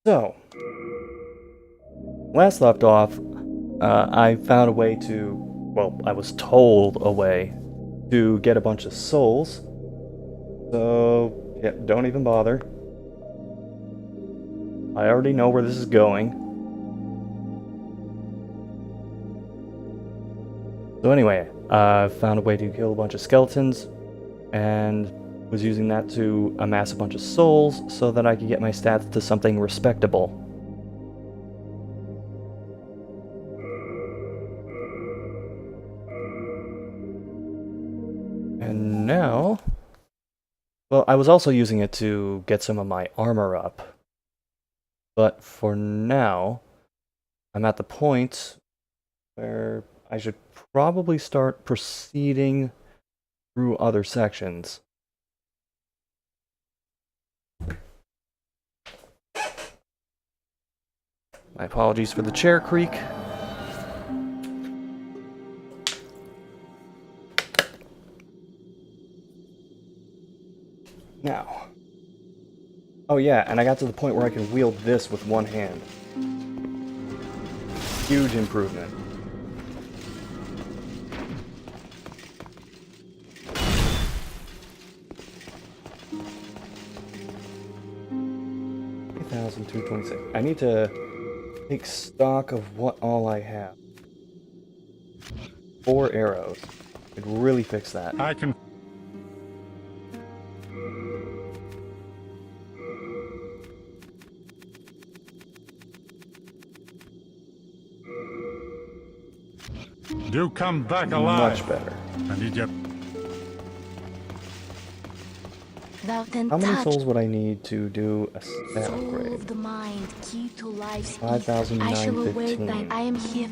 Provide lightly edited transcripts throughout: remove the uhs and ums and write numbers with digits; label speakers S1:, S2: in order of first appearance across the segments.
S1: So, last left off, I found a way to, well, I was told a way to get a bunch of souls. So, yeah, don't even bother. I already know where this is going. So anyway, I found a way to kill a bunch of skeletons, and was using that to amass a bunch of souls so that I could get my stats to something respectable. And now, well, I was also using it to get some of my armor up. But for now, I'm at the point where I should probably start proceeding through other sections. My apologies for the chair creak. Now. Oh yeah, and I got to the point where I can wield this with one hand. Huge improvement. $2,226. I need to take stock of what all I have. 4 arrows. Could really fix that.
S2: I can. Do come back alive.
S1: Much better.
S2: I need you.
S1: How many souls would I need to do a stat upgrade?
S3: Of the mind, key to life's
S1: 5,915.
S3: I am here.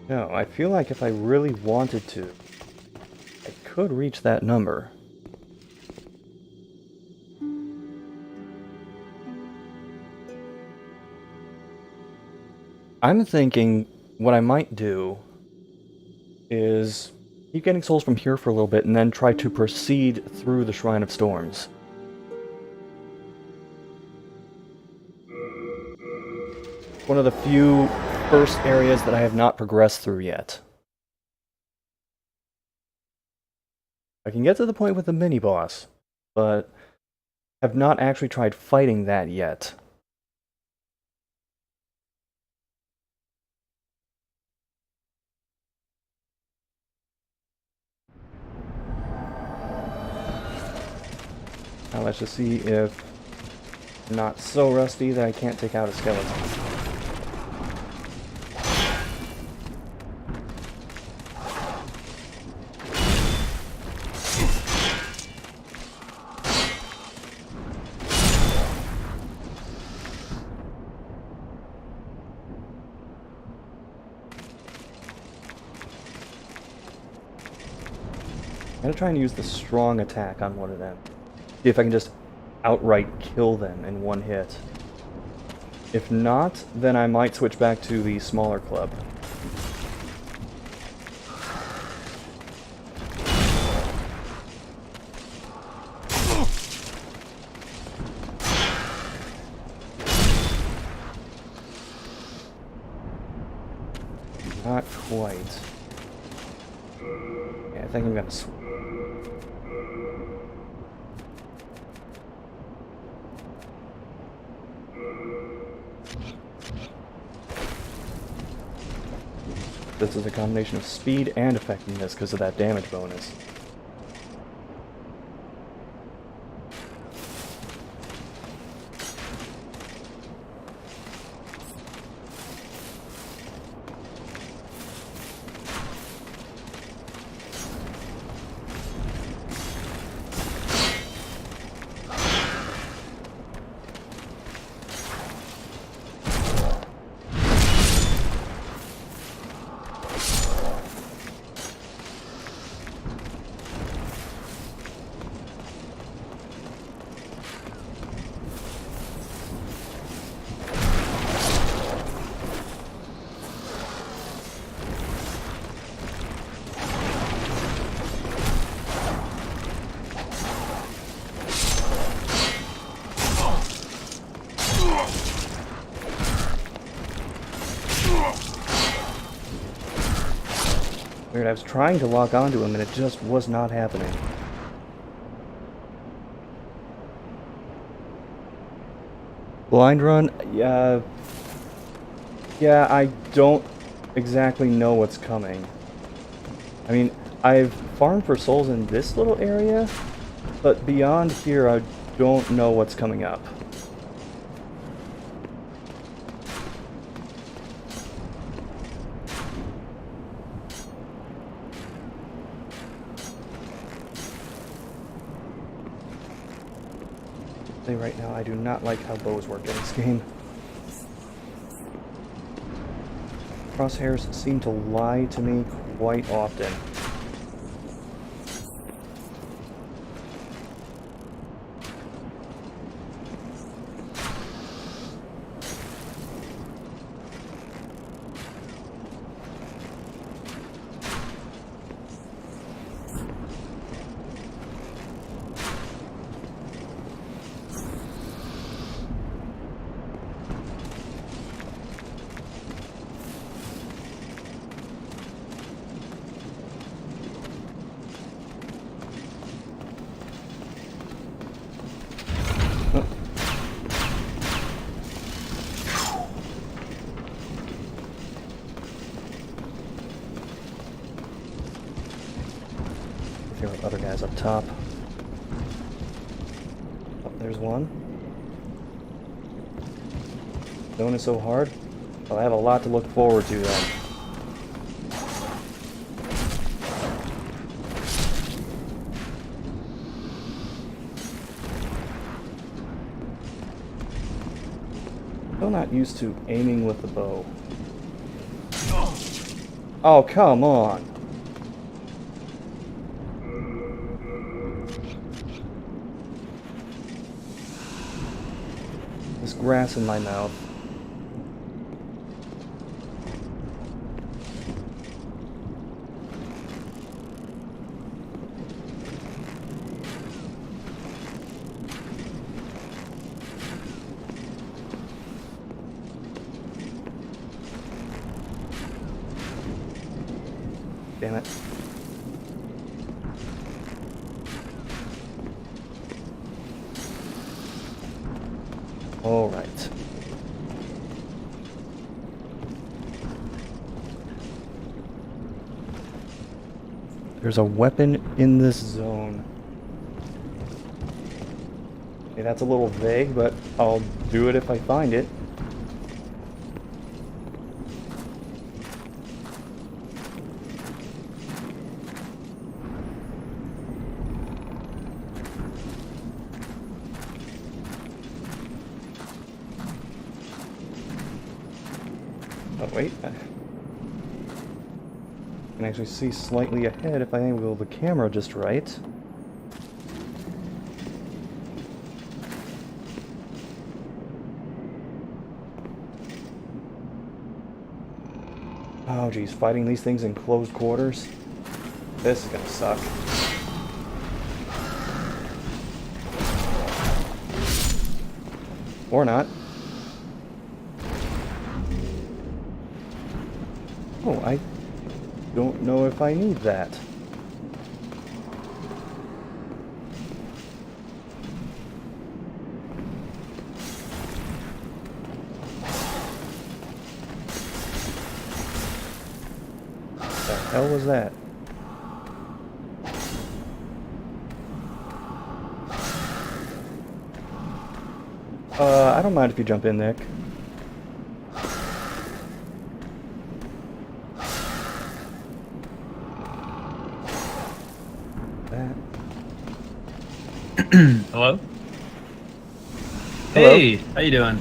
S1: No, I feel like if I really wanted to, I could reach that number. I'm thinking what I might do is keep getting souls from here for a little bit and then try to proceed through the Shrine of Storms. One of the few first areas that I have not progressed through yet. I can get to the point with the mini-boss, but have not actually tried fighting that yet. Now let's just see if I'm not so rusty that I can't take out a skeleton. I'm gonna try and use the strong attack on one of them. See if I can just outright kill them in one hit. If not, then I might switch back to the smaller club. Not quite. Yeah, I think I'm gonna switch. This is a combination of speed and effectiveness because of that damage bonus. I was trying to lock onto him and it just was not happening. Blind run? Yeah, I don't exactly know what's coming. I mean, I've farmed for souls in this little area, but beyond here I don't know what's coming up. Right now, I do not like how bows work in this game. Crosshairs seem to lie to me quite often. There are other guys up top. Oh, there's one. Zone is so hard. Well, I have a lot to look forward to then. Still not used to aiming with the bow. Oh, come on. This grass in my mouth. Damn it. All right. There's a weapon in this zone. Okay, that's a little vague, but I'll do it if I find it. Oh, wait. I can actually see slightly ahead if I angle the camera just right. Oh, geez. Fighting these things in closed quarters? This is gonna suck. Or not. Oh, I don't know if I need that. What the hell was that? I don't mind if you jump in, Nick.
S4: Hello? Hey, how you doing?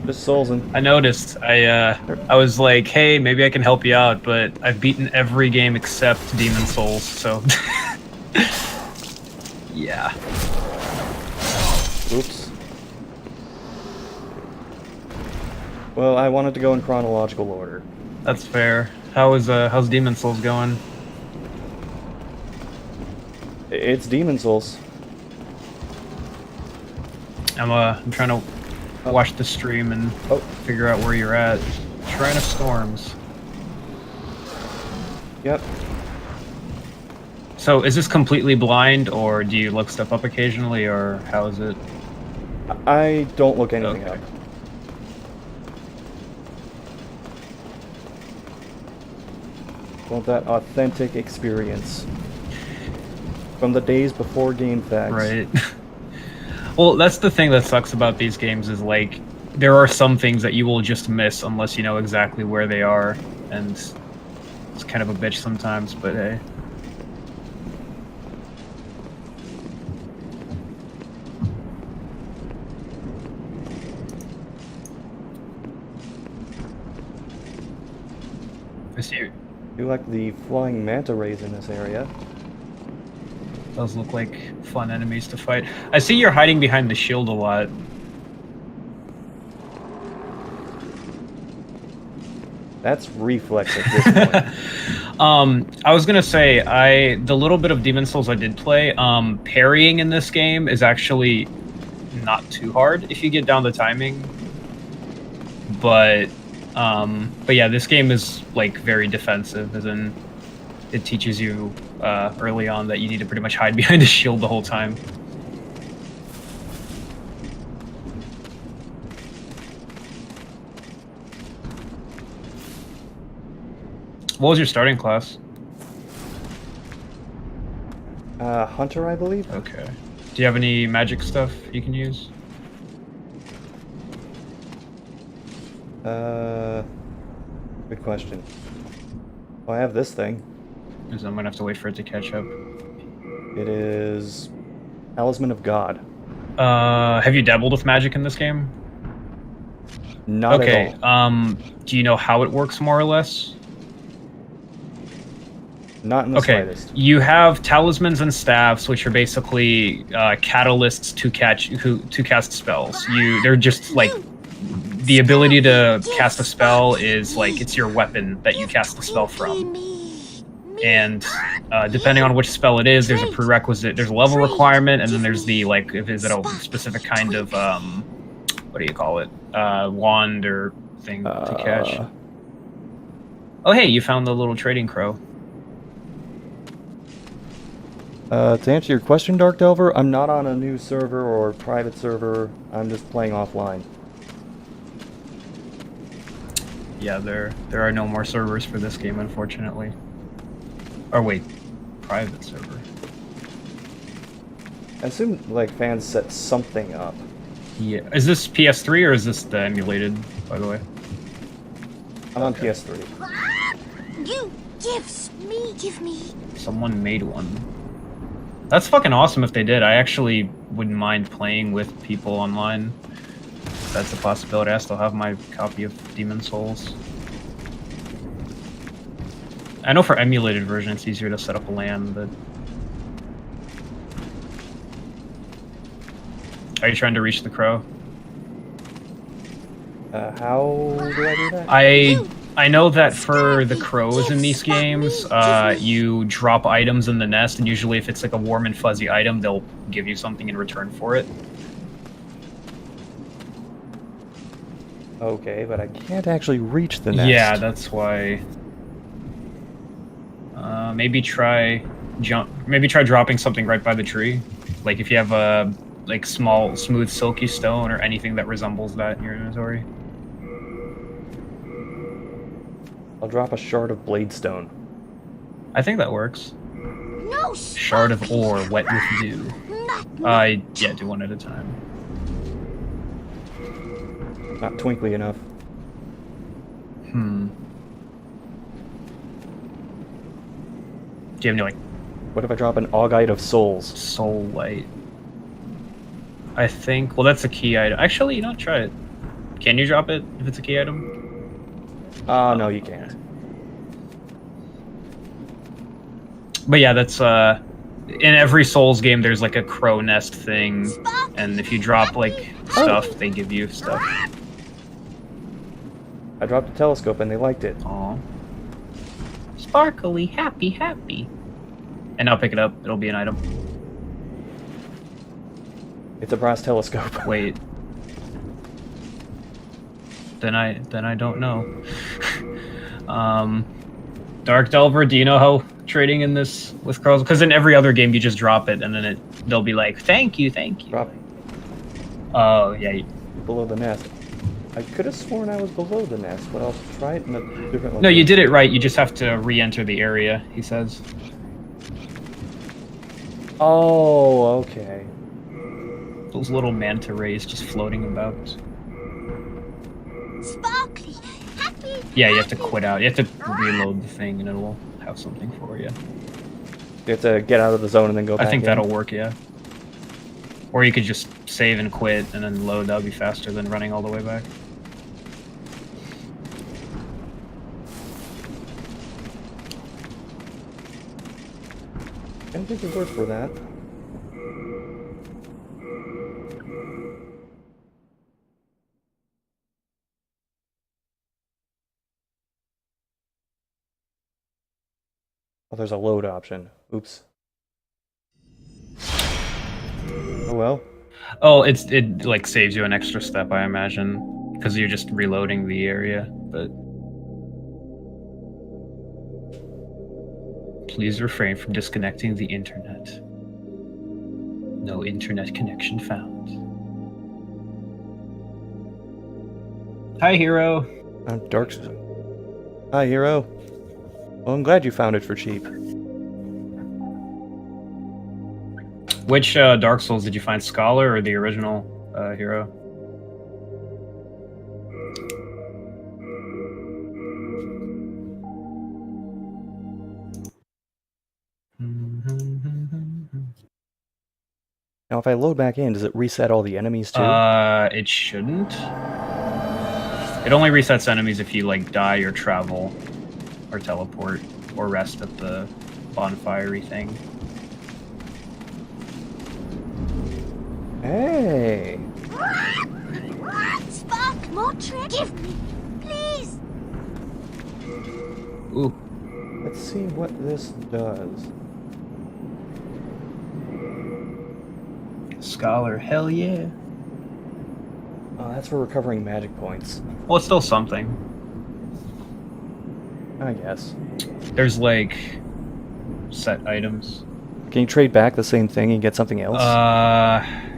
S1: Just Soulsin.
S4: I noticed. I was like, hey, maybe I can help you out, but I've beaten every game except Demon Souls, so yeah.
S1: Oops. Well, I wanted to go in chronological order.
S4: That's fair. How's Demon Souls going?
S1: It's Demon Souls.
S4: I'm trying to watch the stream and figure out where you're at. Shrine of Storms.
S1: Yep.
S4: So is this completely blind, or do you look stuff up occasionally, or how is it?
S1: I don't look anything
S4: Okay.
S1: up. Want that authentic experience from the days before game facts.
S4: Right. Well, that's the thing that sucks about these games is, like, there are some things that you will just miss unless you know exactly where they are, and it's kind of a bitch sometimes, but hey. I see you.
S1: Do like the flying manta rays in this area.
S4: Those look like fun enemies to fight. I see you're hiding behind the shield a lot.
S1: That's reflex at this point.
S4: I was gonna say, the little bit of Demon Souls I did play, parrying in this game is actually not too hard if you get down the timing. But yeah, this game is like very defensive, as in it teaches you early on that you need to pretty much hide behind a shield the whole time. What was your starting class?
S1: Hunter, I believe?
S4: Okay. Do you have any magic stuff you can use?
S1: Good question. Well, I have this thing.
S4: Because I'm gonna have to wait for it to catch up.
S1: It is Talisman of God.
S4: Have you dabbled with magic in this game?
S1: Not
S4: Okay.
S1: at all.
S4: Do you know how it works more or less?
S1: Not in the
S4: Okay.
S1: slightest.
S4: You have talismans and staffs, which are basically catalysts to cast spells. They're just like the ability to cast a spell is like it's your weapon that you cast the spell from. And depending on which spell it is, there's a prerequisite, there's a level requirement, and then there's the, like, if is it a specific kind of, what do you call it? Wand or thing to catch. Oh, hey, you found the little trading crow.
S1: To answer your question, Dark Delver, I'm not on a new server or private server. I'm just playing offline.
S4: Yeah, there are no more servers for this game, unfortunately. Or wait, private server.
S1: I assume, like, fans set something up.
S4: Yeah. Is this PS3 or is this the emulated, by the way?
S1: I'm on PS3.
S3: You give me.
S4: Someone made one. That's fucking awesome if they did. I actually wouldn't mind playing with people online. That's a possibility. I still have my copy of Demon Souls. I know for emulated version it's easier to set up a LAN, but... Are you trying to reach the crow?
S1: How do I do that?
S4: I know that for the crows in these games, you drop items in the nest, and usually if it's like a warm and fuzzy item, they'll give you something in return for it.
S1: Okay, but I can't actually reach the nest.
S4: Yeah, that's why. Maybe try dropping something right by the tree. Like if you have a like small, smooth, silky stone or anything that resembles that in your inventory.
S1: I'll drop a shard of bladestone.
S4: I think that works.
S3: No.
S4: Shard of ore wet with dew. Yeah, do one at a time.
S1: Not twinkly enough.
S4: Do you have any like
S1: What if I drop an augite of souls?
S4: soul light? I think. Well, that's a key item. Actually, you know, try it. Can you drop it if it's a key item?
S1: No, you can't.
S4: But yeah, that's in every Souls game there's like a crow nest thing, and if you drop like stuff, they give you stuff.
S1: I dropped a telescope and they liked it.
S4: Aw. Sparkly, happy. And I'll pick it up, it'll be an item.
S1: It's a brass telescope.
S4: Wait. Then I don't know. Dark Delver, do you know how trading in this with Carls? Because in every other game you just drop it and then they'll be like, thank you.
S1: Drop
S4: Oh, yeah.
S1: below the nest. I could have sworn I was below the nest, but I'll try it in a different location.
S4: No, you did it right. You just have to re-enter the area, he says.
S1: Oh, okay.
S4: Those little manta rays just floating about.
S3: Sparkly, happy.
S4: Yeah, you have to quit out. You have to reload the thing and it'll have something for you.
S1: You have to get out of the zone and then go back
S4: I think
S1: in?
S4: that'll work, yeah. Or you could just save and quit and then load. That would be faster than running all the way back.
S1: I don't think it worked for that. Oh, there's a load option. Oops. Oh well.
S4: Oh, it like saves you an extra step, I imagine, because you're just reloading the area. But please refrain from disconnecting the internet. No internet connection found. Hi, hero.
S1: Dark. Hi, hero. Well, I'm glad you found it for cheap.
S4: Which Dark Souls did you find, Scholar or the original hero?
S1: Now, if I load back in, does it reset all the enemies too?
S4: It shouldn't. It only resets enemies if you like die or travel, or teleport, or rest at the bonfire-y thing.
S1: Hey!
S3: Spark, more trick. Give me, please.
S4: Ooh.
S1: Let's see what this does.
S4: Scholar, hell yeah.
S1: Oh, that's for recovering magic points.
S4: Well, it's still something.
S1: I guess.
S4: There's like set items.
S1: Can you trade back the same thing and get something else?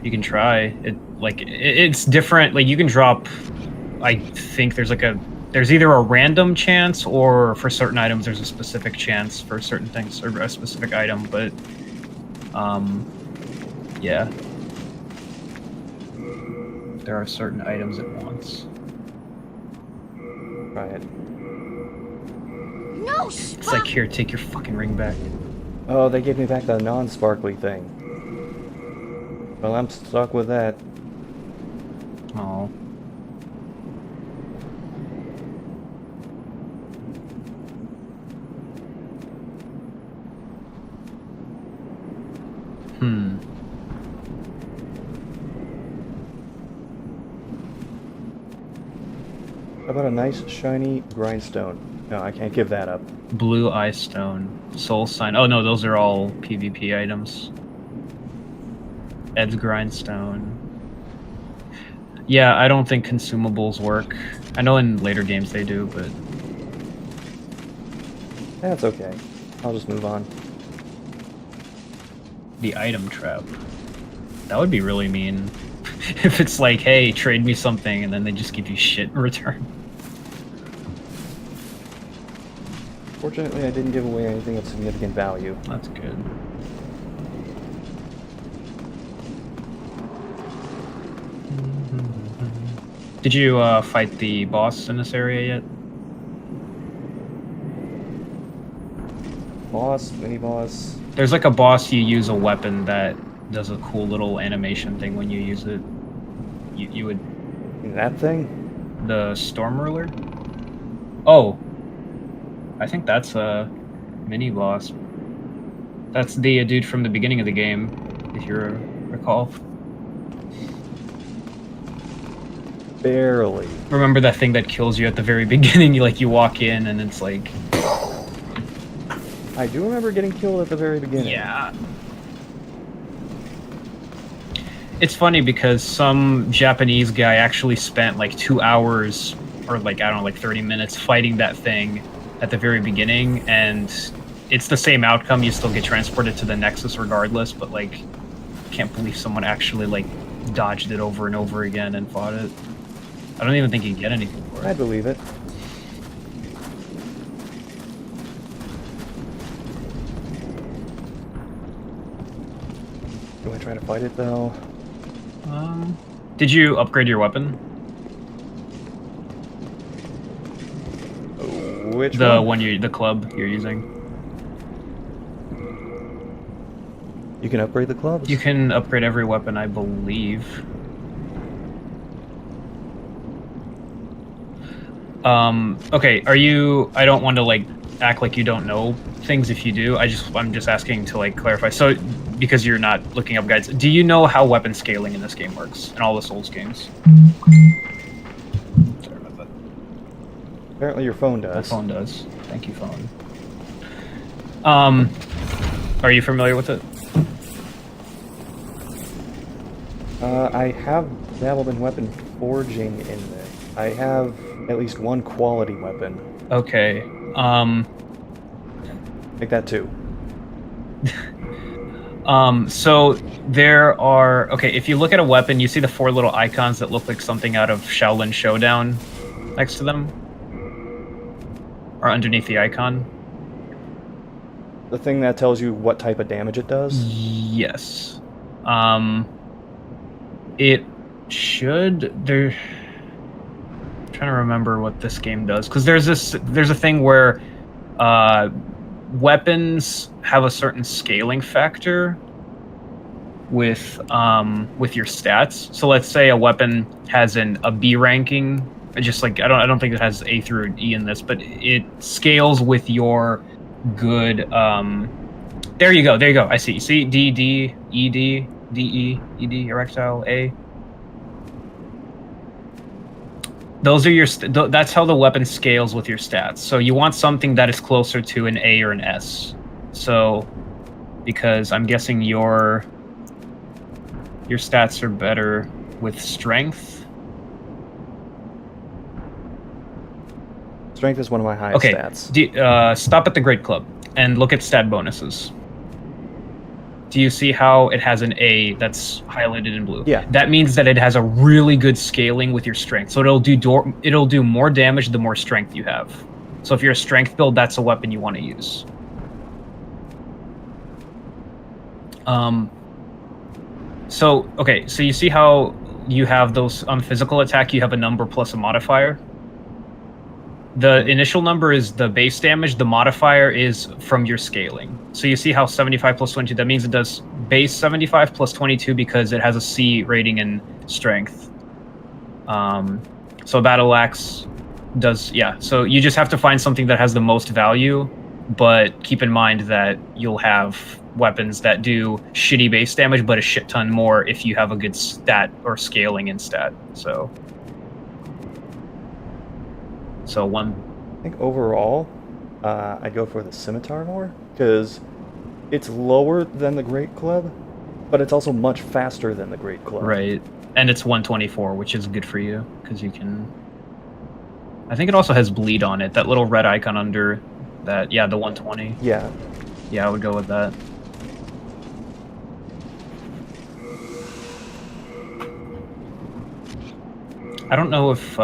S4: You can try. It's different. Like you can drop. I think there's either a random chance or for certain items there's a specific chance for certain things or a specific item. But yeah, there are certain items at once.
S1: Try it.
S3: No,
S4: It's like, here, take your fucking ring back.
S1: Oh, they gave me back the non-sparkly thing. Well, I'm stuck with that.
S4: Oh. Hmm.
S1: How about a nice shiny grindstone? No, I can't give that up.
S4: Blue eye stone, soul sign. Oh no, those are all PvP items. Ed's grindstone. Yeah, I don't think consumables work. I know in later games they do, but
S1: That's okay. I'll just move on.
S4: the item trap. That would be really mean. If it's like, hey, trade me something, and then they just give you shit in return.
S1: Fortunately, I didn't give away anything of significant value.
S4: That's good. Did you fight the boss in this area yet?
S1: Boss, mini-boss.
S4: There's like a boss, you use a weapon that does a cool little animation thing when you use it. You would...
S1: That thing?
S4: The Storm Ruler? Oh. I think that's a mini-boss. That's the dude from the beginning of the game, if you recall.
S1: Barely.
S4: Remember that thing that kills you at the very beginning? You walk in and it's like...
S1: I do remember getting killed at the very beginning.
S4: Yeah. It's funny because some Japanese guy actually spent like 2 hours or like, I don't know, like 30 minutes fighting that thing at the very beginning, and it's the same outcome. You still get transported to the Nexus regardless, but like, can't believe someone actually like dodged it over and over again and fought it. I don't even think you get anything for
S1: I
S4: it.
S1: believe it. Do I try to fight it though?
S4: Did you upgrade your weapon?
S1: Which
S4: The
S1: one?
S4: the club you're using.
S1: You can upgrade the clubs?
S4: You can upgrade every weapon, I believe. Okay, are you... I don't want to, like, act like you don't know things if you do. I'm just asking to, like, clarify. So, because you're not looking up guides, do you know how weapon scaling in this game works? In all the Souls games? Sorry about that.
S1: Apparently your phone
S4: My
S1: does.
S4: phone does. Thank you, phone. Are you familiar with it?
S1: I have dabbled in weapon forging in there. I have at least one quality weapon.
S4: Okay.
S1: Take that too.
S4: So there are... Okay, if you look at a weapon, you see the 4 little icons that look like something out of Shaolin Showdown next to them? Or underneath the icon?
S1: The thing that tells you what type of damage it does?
S4: Yes. It should... I'm trying to remember what this game does, because there's a thing where weapons have a certain scaling factor with your stats. So let's say a weapon has a B ranking, just like I don't think it has A through E in this, but it scales with your good. There you go. I see. See D D E D D E E D erectile A. Those are your. That's how the weapon scales with your stats. So you want something that is closer to an A or an S. So, because I'm guessing your stats are better with strength.
S1: Strength is one of my highest
S4: Okay.
S1: stats.
S4: Stop at the Great Club and look at stat bonuses. Do you see how it has an A that's highlighted in blue?
S1: Yeah.
S4: That means that it has a really good scaling with your strength. So it'll do more damage the more strength you have. So if you're a strength build, that's a weapon you want to use. So you see how you have those on physical attack, you have a number plus a modifier? The initial number is the base damage, the modifier is from your scaling. So you see how 75 plus 22, that means it does base 75 plus 22 because it has a C rating in strength. So Battle Axe does, yeah. So you just have to find something that has the most value, but keep in mind that you'll have weapons that do shitty base damage, but a shit ton more if you have a good stat or scaling in stat, so one.
S1: I think overall, I go for the Scimitar more, because it's lower than the Great Club, but it's also much faster than the Great Club.
S4: Right, and it's 124, which is good for you, because you can... I think it also has bleed on it, that little red icon under that, yeah, the 120.
S1: Yeah.
S4: Yeah, I would go with that. I don't know if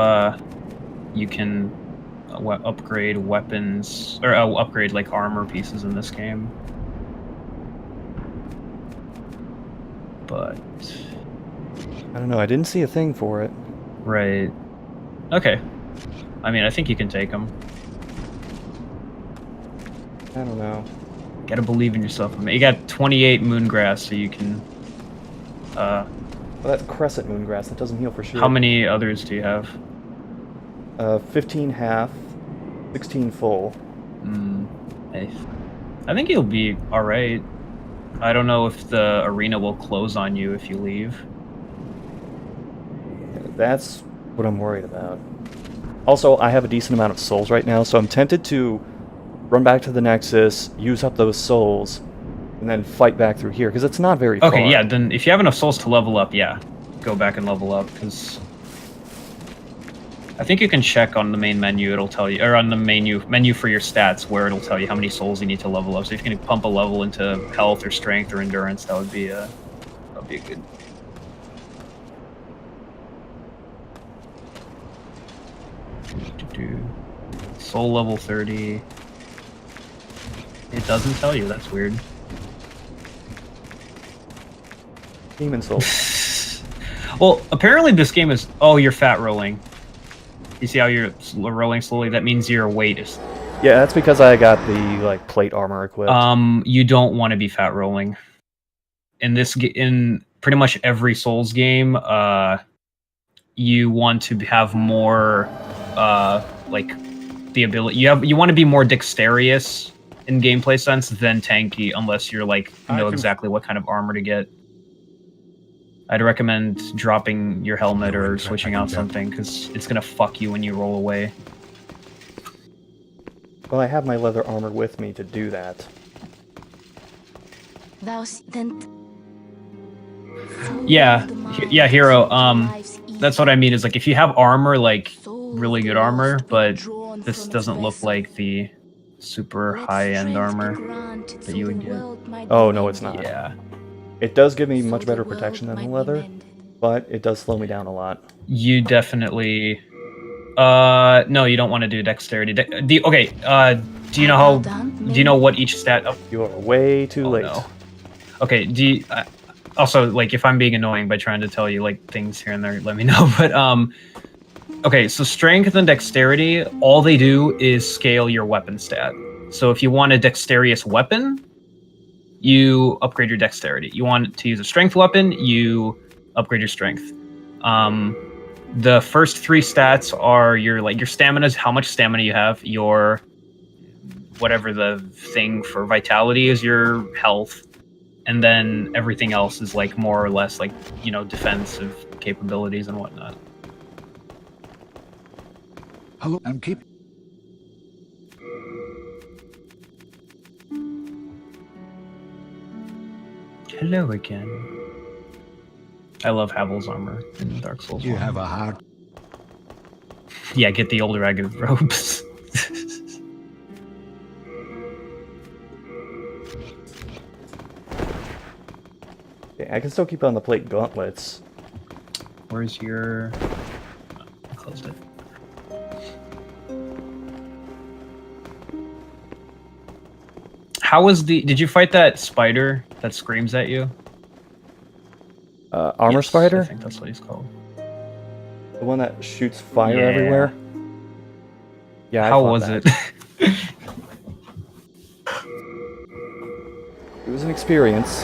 S4: you can upgrade weapons or upgrade like armor pieces in this game, but
S1: I don't know. I didn't see a thing for it.
S4: Right. Okay. I mean, I think you can take them.
S1: I don't know.
S4: Gotta believe in yourself. You got 28 moongrass, so you can.
S1: Well, that's Crescent Moongrass. That doesn't heal for sure.
S4: How many others do you have?
S1: 15 half, 16 full.
S4: Nice. I think you'll be alright. I don't know if the arena will close on you if you leave.
S1: That's what I'm worried about. Also, I have a decent amount of souls right now, so I'm tempted to run back to the Nexus, use up those souls, and then fight back through here, because it's not very far.
S4: Okay, yeah, then if you have enough souls to level up, yeah. Go back and level up, because I think you can check on the main menu. It'll tell you, or on the menu for your stats, where it'll tell you how many souls you need to level up. So if you can pump a level into health or strength or endurance, that would be a good. Soul level 30. It doesn't tell you. That's weird.
S1: Demon soul.
S4: Well, apparently this game is. Oh, you're fat rolling. You see how you're rolling slowly? That means your weight is.
S1: Yeah, that's because I got the like plate armor equipped.
S4: You don't want to be fat rolling. In pretty much every Souls game, you want to have more, like the ability. You want to be more dexterous in gameplay sense than tanky, unless you're like know exactly what kind of armor to get. I'd recommend dropping your helmet or switching out something, because it's gonna fuck you when you roll away.
S1: Well, I have my leather armor with me to do that.
S4: Yeah, Hero. That's what I mean. Is like if you have armor, like really good armor, but this doesn't look like the super high-end armor that you would get.
S1: Oh no, it's not.
S4: Yeah.
S1: It does give me much better protection than the leather, but it does slow me down a lot.
S4: You definitely. No, you don't want to do dexterity. Do you know what each stat? Oh,
S1: You are way too late.
S4: no. Okay. Do you, also, like, if I'm being annoying by trying to tell you like things here and there, let me know. But okay. So strength and dexterity, all they do is scale your weapon stat. So if you want a dexterous weapon, you upgrade your dexterity. You want to use a strength weapon, you upgrade your strength. The first three stats are your stamina is how much stamina you have, your whatever the thing for vitality is, your health, and then everything else is like more or less like, defensive capabilities and whatnot.
S2: Hello, I'm keep.
S4: Hello again. I love Havel's armor in Dark Souls 1.
S2: You have a heart.
S4: Yeah, get the old ragged robes.
S1: Okay, I can still keep on the plate gauntlets.
S4: Where's your... Oh, I closed it. How was the... Did you fight that spider that screams at you?
S1: Armor
S4: Yes,
S1: spider?
S4: I think that's what he's called.
S1: The one that shoots fire
S4: Yeah.
S1: everywhere? Yeah, I
S4: How
S1: fought
S4: was
S1: that.
S4: it?
S1: It was an experience.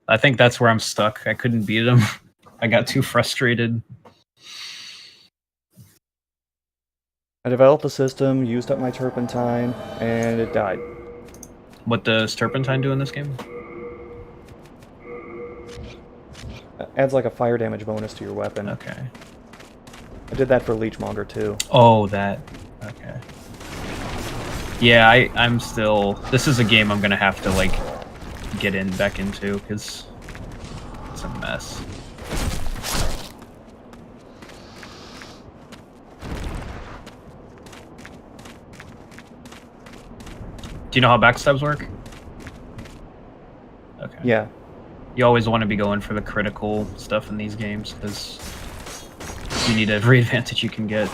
S4: I think that's where I'm stuck. I couldn't beat him. I got too frustrated.
S1: I developed a system, used up my turpentine, and it died.
S4: What does Turpentine do in this game?
S1: Adds like a fire damage bonus to your weapon.
S4: Okay.
S1: I did that for Leechmonger too.
S4: Oh, that. Okay. Yeah, I'm still... This is a game I'm gonna have to, like, get back into, because it's a mess. Do you know how backstabs work? Okay.
S1: Yeah.
S4: You always want to be going for the critical stuff in these games, because you need every advantage you can get.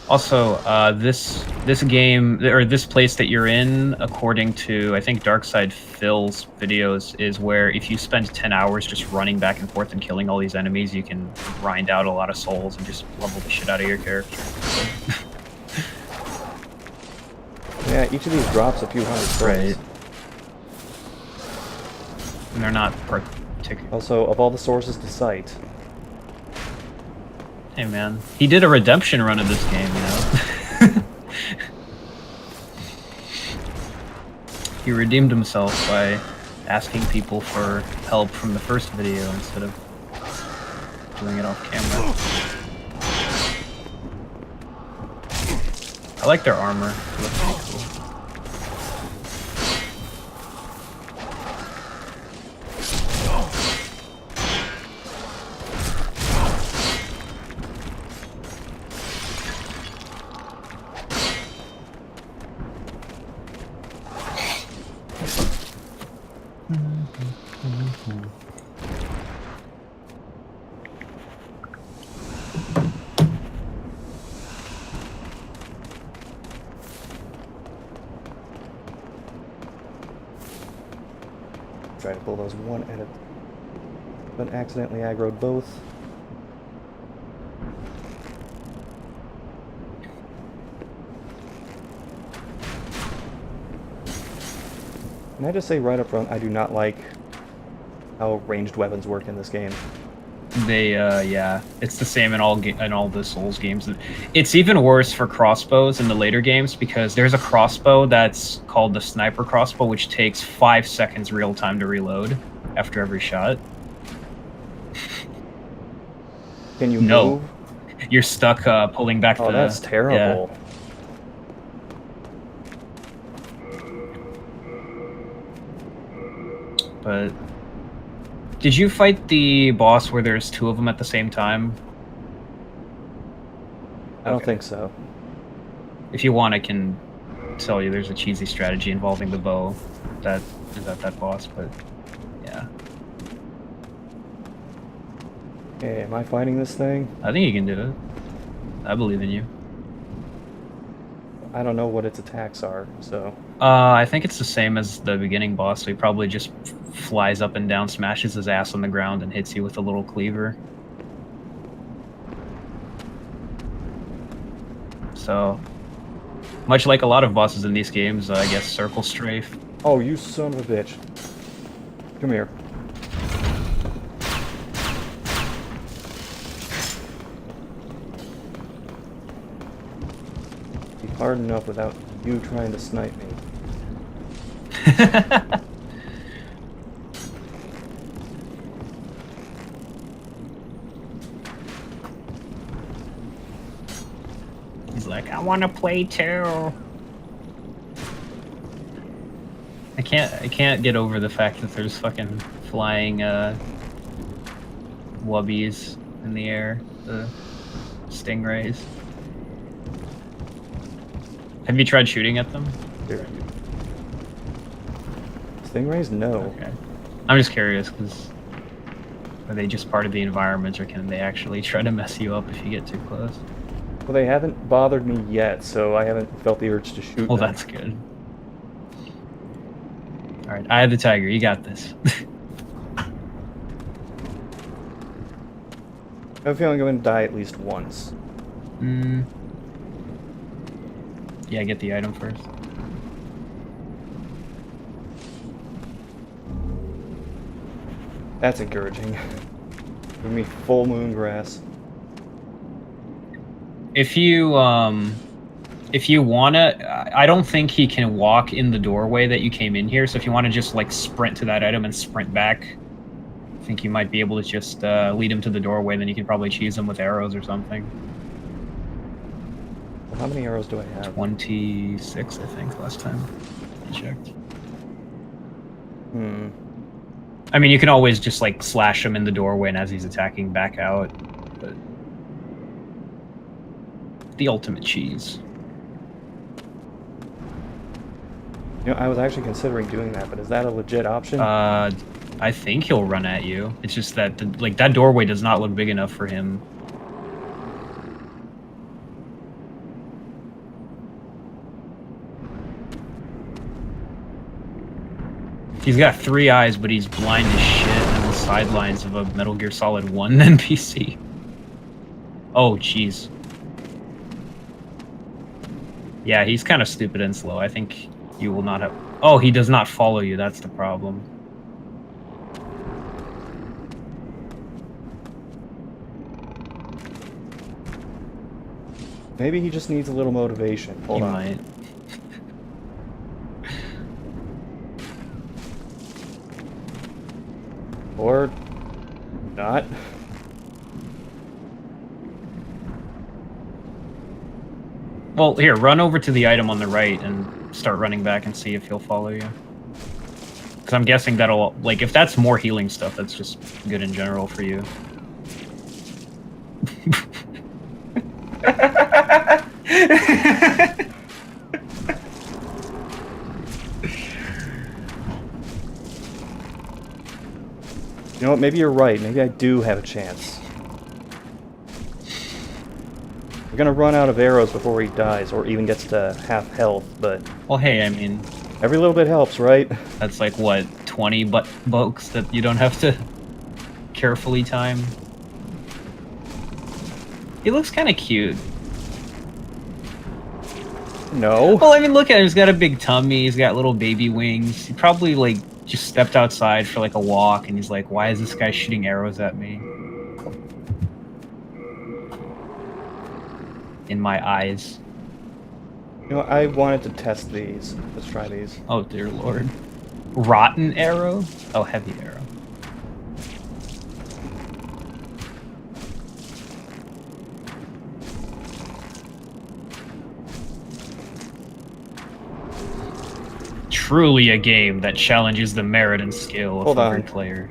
S4: Also, this game, or this place that you're in, according to, I think, Darkside Phil's videos, is where if you spend 10 hours just running back and forth and killing all these enemies, you can grind out a lot of souls and just level the shit out of your character.
S1: Yeah, each of these drops a few hundred souls.
S4: Right. And they're not particular.
S1: Also, of all the sources to cite,
S4: Hey man, he did a redemption run of this game, He redeemed himself by asking people for help from the first video instead of doing it off camera. I like their armor. It looks pretty cool.
S1: Try to pull those one at a... But accidentally aggroed both. Can I just say right up front, I do not like how ranged weapons work in this game.
S4: They, yeah, it's the same in all the Souls games. It's even worse for crossbows in the later games because there's a crossbow that's called the sniper crossbow, which takes 5 seconds real time to reload after every shot.
S1: Can you
S4: No.
S1: move?
S4: You're stuck pulling back
S1: Oh,
S4: the...
S1: that's terrible.
S4: Yeah. But did you fight the boss where there's 2 of them at the same time?
S1: I don't
S4: Okay.
S1: think so.
S4: If you want, I can tell you there's a cheesy strategy involving the bow that is at that boss, but yeah.
S1: Hey, am I fighting this thing?
S4: I think you can do it. I believe in you.
S1: I don't know what its attacks are, so...
S4: I think it's the same as the beginning boss, so he probably just flies up and down, smashes his ass on the ground, and hits you with a little cleaver. So, much like a lot of bosses in these games, I guess circle strafe.
S1: Oh, you son of a bitch. Come here. Be hard enough without you trying to snipe me.
S4: He's like, I want to play too. I can't get over the fact that there's fucking flying wubbies in the air, the stingrays. Have you tried shooting at them?
S1: Here. Stingrays? No.
S4: Okay. I'm just curious, because are they just part of the environment, or can they actually try to mess you up if you get too close?
S1: Well, they haven't bothered me yet, so I haven't felt the urge to shoot
S4: Well,
S1: them.
S4: that's good. Alright, Eye of the Tiger, you got this.
S1: I have a feeling I'm going to die at least once.
S4: Yeah, get the item first.
S1: That's encouraging. Give me full moon grass.
S4: If you wanna, I don't think he can walk in the doorway that you came in here, so if you want to just like sprint to that item and sprint back, I think you might be able to just lead him to the doorway, then you can probably cheese him with arrows or something.
S1: Well, how many arrows do I have?
S4: 26, I think, last time I checked. I mean, you can always just like slash him in the doorway and as he's attacking back out, but the ultimate cheese.
S1: You know, I was actually considering doing that, but is that a legit option?
S4: I think he'll run at you. It's just that that doorway does not look big enough for him. He's got 3 eyes, but he's blind as shit on the sidelines of a Metal Gear Solid 1 NPC. Oh, jeez. Yeah, he's kind of stupid and slow. I think you will not have... Oh, he does not follow you. That's the problem.
S1: Maybe he just needs a little motivation. Hold on.
S4: Might.
S1: Or not.
S4: Well, here, run over to the item on the right and start running back and see if he'll follow you. Because I'm guessing that'll... Like, if that's more healing stuff, that's just good in general for you.
S1: what? Maybe you're right. Maybe I do have a chance. We're gonna run out of arrows before he dies, or even gets to half health, but
S4: Well, hey, I mean,
S1: every little bit helps, right?
S4: that's like, what, 20 bucks that you don't have to carefully time? He looks kind of cute.
S1: No.
S4: Well, I mean, look at him. He's got a big tummy. He's got little baby wings. He probably, like, just stepped outside for, like, a walk, and he's like, why is this guy shooting arrows at me? In my eyes.
S1: You know, I wanted to test these. Let's try these.
S4: Oh, dear lord. Rotten arrow? Oh, heavy arrow. Truly a game that challenges the merit and skill of
S1: Hold on.
S4: every player.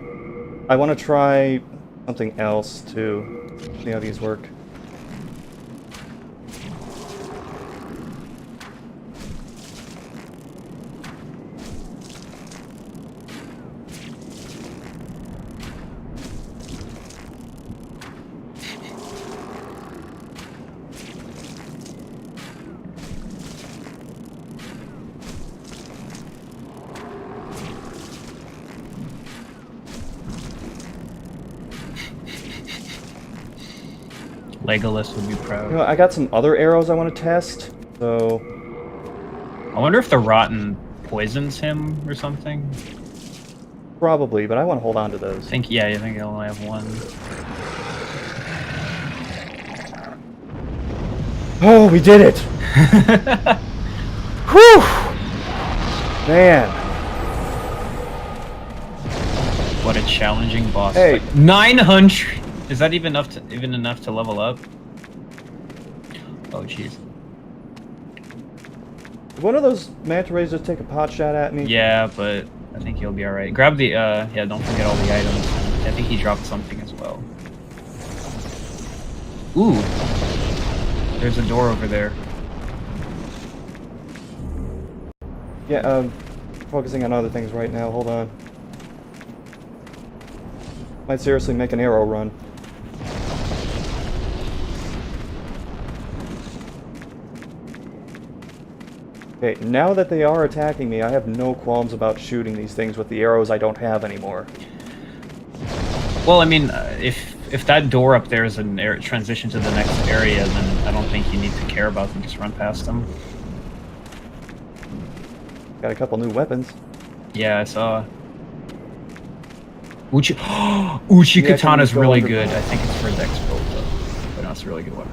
S1: I want to try something else too. See how these work.
S4: Legolas would be proud.
S1: You know, I got some other arrows I want to test, so
S4: I wonder if the rotten poisons him or something.
S1: probably, but I want to hold on to those.
S4: I think I only have one.
S1: Oh, we did it! Whew! Man.
S4: What a challenging boss
S1: Hey.
S4: fight. 900! Is that even enough to level up? Oh jeez.
S1: Did one of those manta rays just take a pot shot at me?
S4: Yeah, but I think you'll be alright. Grab the, yeah, don't forget all the items. I think he dropped something as well. Ooh! There's a door over there.
S1: Yeah, focusing on other things right now. Hold on. Might seriously make an arrow run. Okay, now that they are attacking me, I have no qualms about shooting these things with the arrows I don't have anymore.
S4: Well, I mean, if that door up there is an transition to the next area, then I don't think you need to care about them. Just run past them.
S1: Got a couple new weapons.
S4: Yeah, I saw. Uchi Uchi
S1: Yeah,
S4: Katana's
S1: go
S4: really
S1: underground.
S4: good. I think it's for Dex build though. But no, it's a really good weapon.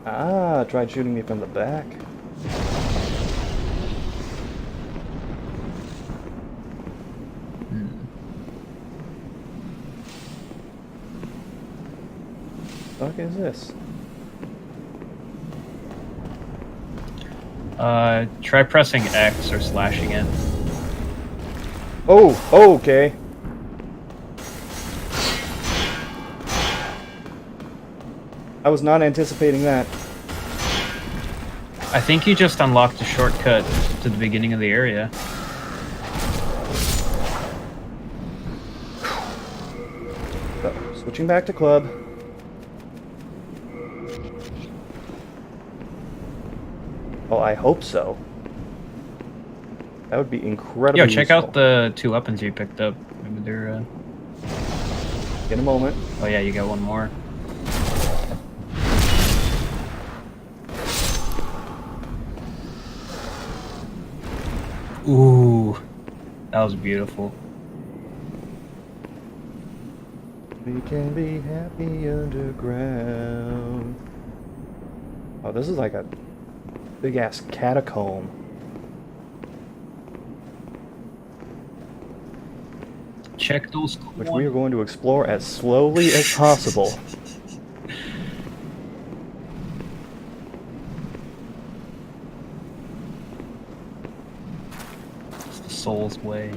S1: Ah, tried shooting me from the back. Fuck is this?
S4: Try pressing X or slashing it.
S1: Oh, okay. I was not anticipating that.
S4: I think you just unlocked a shortcut to the beginning of the area.
S1: So, switching back to club. Oh, I hope so. That would be incredibly
S4: Yo, check
S1: useful.
S4: out the 2 weapons you picked up. Maybe they're,
S1: In a moment.
S4: oh yeah, you got one more. Ooh, that was beautiful.
S1: We can be happy underground. Oh, this is like a big ass catacomb.
S4: Check those
S1: Which we are going to explore as slowly as possible.
S4: It's the soul's way.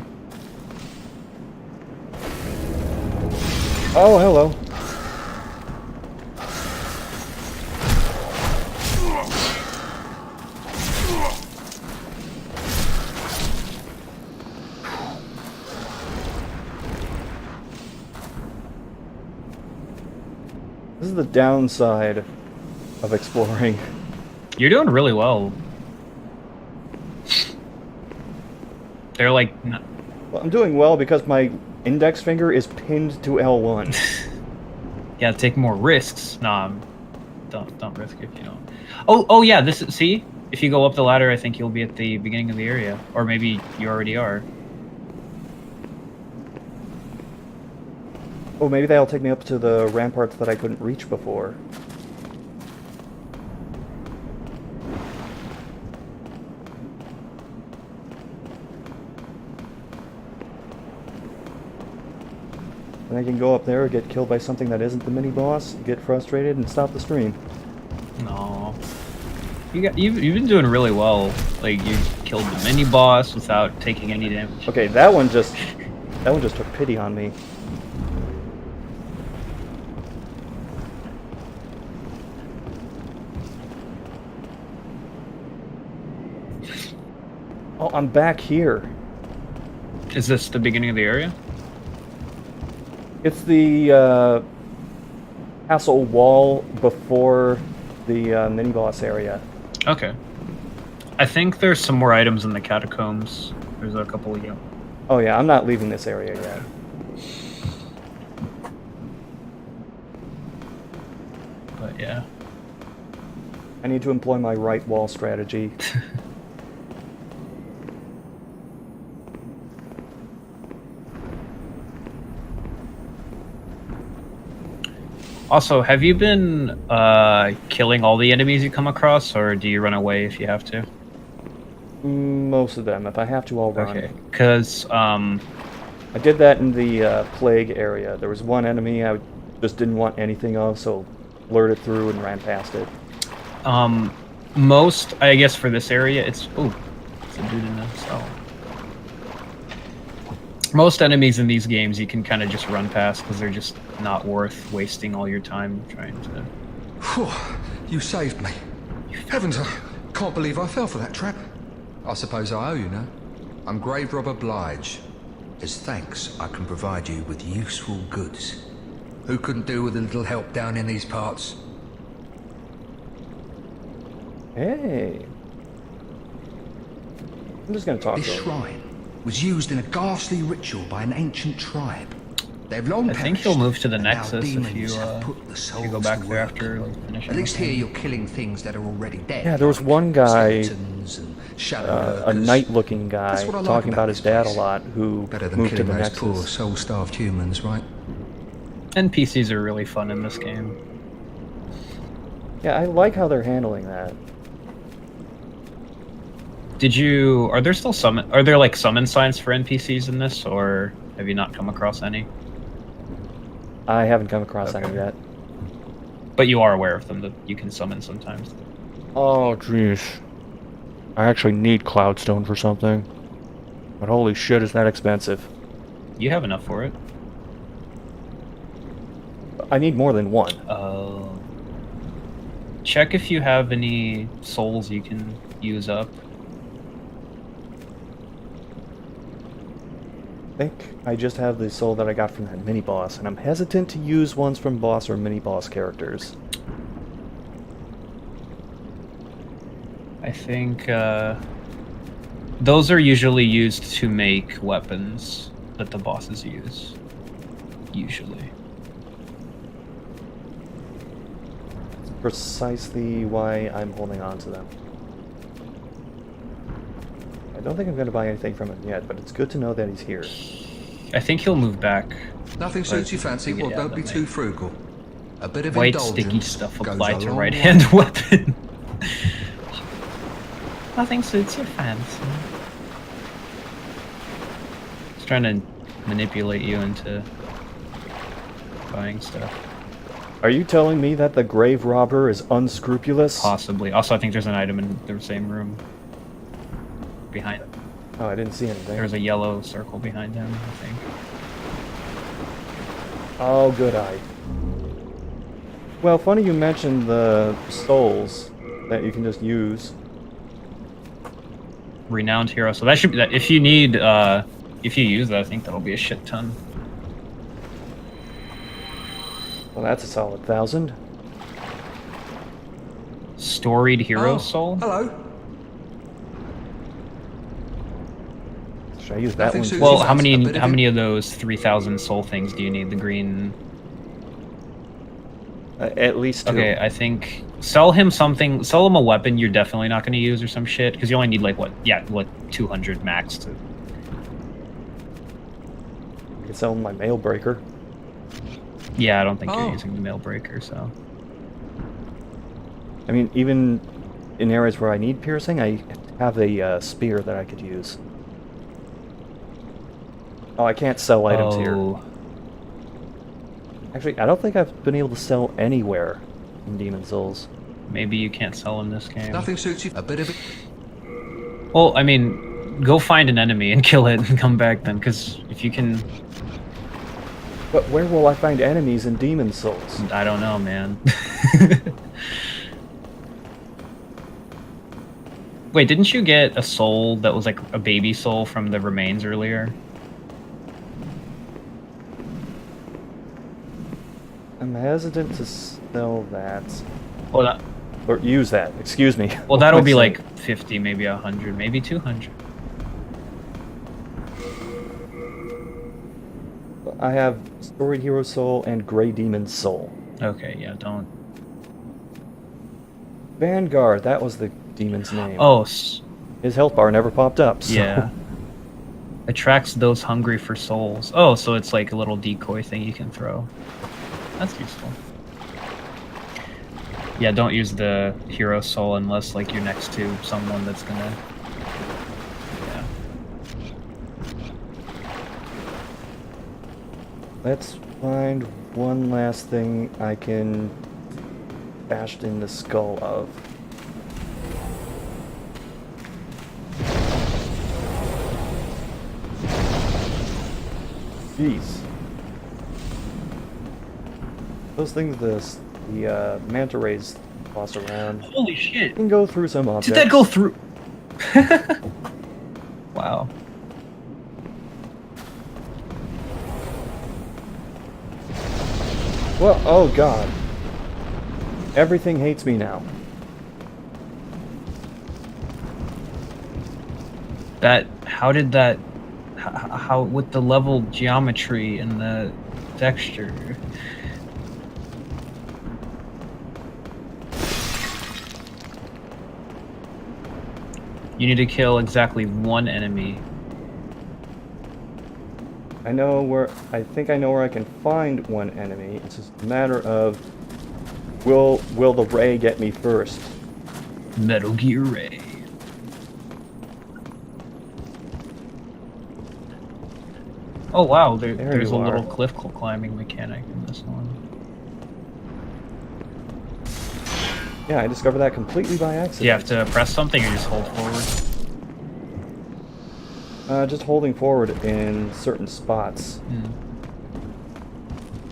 S1: Oh, hello. This is the downside of exploring.
S4: You're doing really well. They're like,
S1: Well, I'm doing well because my index finger is pinned to L1.
S4: yeah, take more risks. Nah, don't risk if you don't. Oh yeah. This is, see, if you go up the ladder, I think you'll be at the beginning of the area, or maybe you already are.
S1: Oh, maybe that'll take me up to the ramparts that I couldn't reach before. And I can go up there, get killed by something that isn't the mini-boss, get frustrated, and stop the stream.
S4: No, you've been doing really well. Like you killed the mini boss without taking any damage.
S1: Okay, that one just took pity on me. Oh, I'm back here.
S4: Is this the beginning of the area?
S1: It's the castle wall before the mini-boss area.
S4: Okay. I think there's some more items in the catacombs. There's a couple of you.
S1: Oh yeah, I'm not leaving this area yet.
S4: But yeah.
S1: I need to employ my right wall strategy.
S4: Also, have you been killing all the enemies you come across, or do you run away if you have to?
S1: Most of them. If I have to, I'll run.
S4: Okay. Because
S1: I did that in the plague area. There was one enemy I just didn't want anything of, so lured it through and ran past it.
S4: most, I guess, for this area, it's a dude in the cell. Most enemies in these games you can kind of just run past because they're just not worth wasting all your time trying to.
S5: Whew, you saved me. Heavens, I can't believe I fell for that trap. I suppose I owe you now. I'm Grave Robber Blige. As thanks, I can provide you with useful goods. Who couldn't do with a little help down in these parts?
S1: Hey. I'm just gonna talk
S5: This
S1: to him.
S5: shrine was used in a ghastly ritual by an ancient tribe. They've long
S4: I think
S5: perished,
S4: he'll move to the
S5: and now
S4: Nexus if
S5: demons
S4: you
S5: have put the
S4: if you go
S5: souls
S4: back
S5: to
S4: there
S5: work.
S4: after finishing.
S5: At least
S4: the
S5: here
S4: game.
S5: you're killing things that are already dead.
S1: Yeah, there was
S5: like
S1: one guy,
S5: skeletons and shadow
S1: a
S5: lurkers.
S1: knight-looking
S5: That's
S1: guy,
S5: what I like
S1: talking
S5: about
S1: about his
S5: this
S1: dad a
S5: place.
S1: lot, who
S5: Better than
S1: moved to
S5: killing
S1: the
S5: those poor,
S1: Nexus.
S5: soul-starved humans, right?
S4: NPCs are really fun in this game.
S1: Yeah, I like how they're handling that.
S4: Are there still are there like summon signs for NPCs in this, or have you not come across any?
S1: I haven't come across
S4: Okay.
S1: any yet.
S4: But you are aware of them, that you can summon sometimes.
S1: Oh, jeez. I actually need Cloudstone for something. But holy shit, is that expensive.
S4: You have enough for it.
S1: I need more than one.
S4: Check if you have any souls you can use up.
S1: I think I just have the soul that I got from that mini-boss, and I'm hesitant to use ones from boss or mini-boss characters.
S4: I think those are usually used to make weapons that the bosses use. Usually.
S1: Precisely why I'm holding on to them. I don't think I'm going to buy anything from him yet, but it's good to know that he's here.
S4: I think he'll move back.
S5: Nothing suits your fancy, well,
S4: Yeah,
S5: don't be
S4: that
S5: too
S4: may-
S5: frugal. A bit of
S4: White
S5: indulgence
S4: sticky stuff
S5: goes
S4: applied
S5: a
S4: to
S5: long
S4: right
S5: way.
S4: hand weapon. Nothing suits your fancy. Just trying to manipulate you into buying stuff.
S1: Are you telling me that the grave robber is unscrupulous?
S4: Possibly. Also, I think there's an item in the same room. Behind.
S1: Oh, I didn't see anything.
S4: There's a yellow circle behind him, I think.
S1: Oh, good eye. Well, funny you mentioned the souls that you can just use.
S4: Renowned hero. So that should be that. If you need, if you use that, I think that'll be a shit ton.
S1: Well, that's a solid 1,000.
S4: Storied hero
S5: Oh,
S4: soul.
S5: hello.
S1: Should I use that
S5: Nothing
S1: one?
S5: suits
S1: too?
S4: Well,
S5: you
S4: how
S5: fancy a
S4: many
S5: bit of
S4: how
S5: it?
S4: many of those 3,000 soul things do you need? The green.
S1: At least 2.
S4: Okay, I think sell him something. Sell him a weapon you're definitely not going to use or some shit because you only need like what? Yeah, like 200 max to.
S1: I could sell my mail breaker.
S4: Yeah, I don't think
S5: Oh.
S4: you're using the mail breaker. So
S1: I mean, even in areas where I need piercing, I have a spear that I could use. Oh, I can't sell items here.
S4: Oh,
S1: Actually, I don't think I've been able to sell anywhere in Demon Souls.
S4: maybe you can't sell in this game.
S5: Nothing suits you. A bit of it.
S4: Well, I mean, go find an enemy and kill it and come back then, because if you can,
S1: But where will I find enemies in Demon Souls?
S4: I don't know, man. Wait, didn't you get a soul that was like a baby soul from the remains earlier?
S1: I'm hesitant to sell that.
S4: Well, that,
S1: Or use that, excuse me.
S4: well, that'll be
S1: Wait,
S4: like 50, maybe 100, maybe 200.
S1: I have Storied Hero Soul and Grey Demon Soul.
S4: Okay, yeah, don't.
S1: Vanguard, that was the demon's name.
S4: Oh,
S1: His health bar never popped up, so...
S4: yeah. Attracts those hungry for souls. Oh, so it's like a little decoy thing you can throw. That's useful. Yeah, don't use the hero soul unless like you're next to someone that's gonna. Yeah.
S1: Let's find one last thing I can bash in the skull of. Jeez. Those things, the manta rays toss around.
S4: Holy shit!
S1: Can go through some objects.
S4: Did that go through? Wow.
S1: Well, oh god. Everything hates me now.
S4: That. How did that? How with the level geometry and the texture? You need to kill exactly one enemy.
S1: I think I know where I can find one enemy. It's just a matter of will the ray get me first?
S4: Metal Gear Ray. Oh wow, there's
S1: you
S4: a little
S1: are.
S4: cliff climbing mechanic in this one.
S1: Yeah, I discovered that completely by accident.
S4: Do you have to press something or just hold forward?
S1: Just holding forward in certain spots.
S4: Hmm.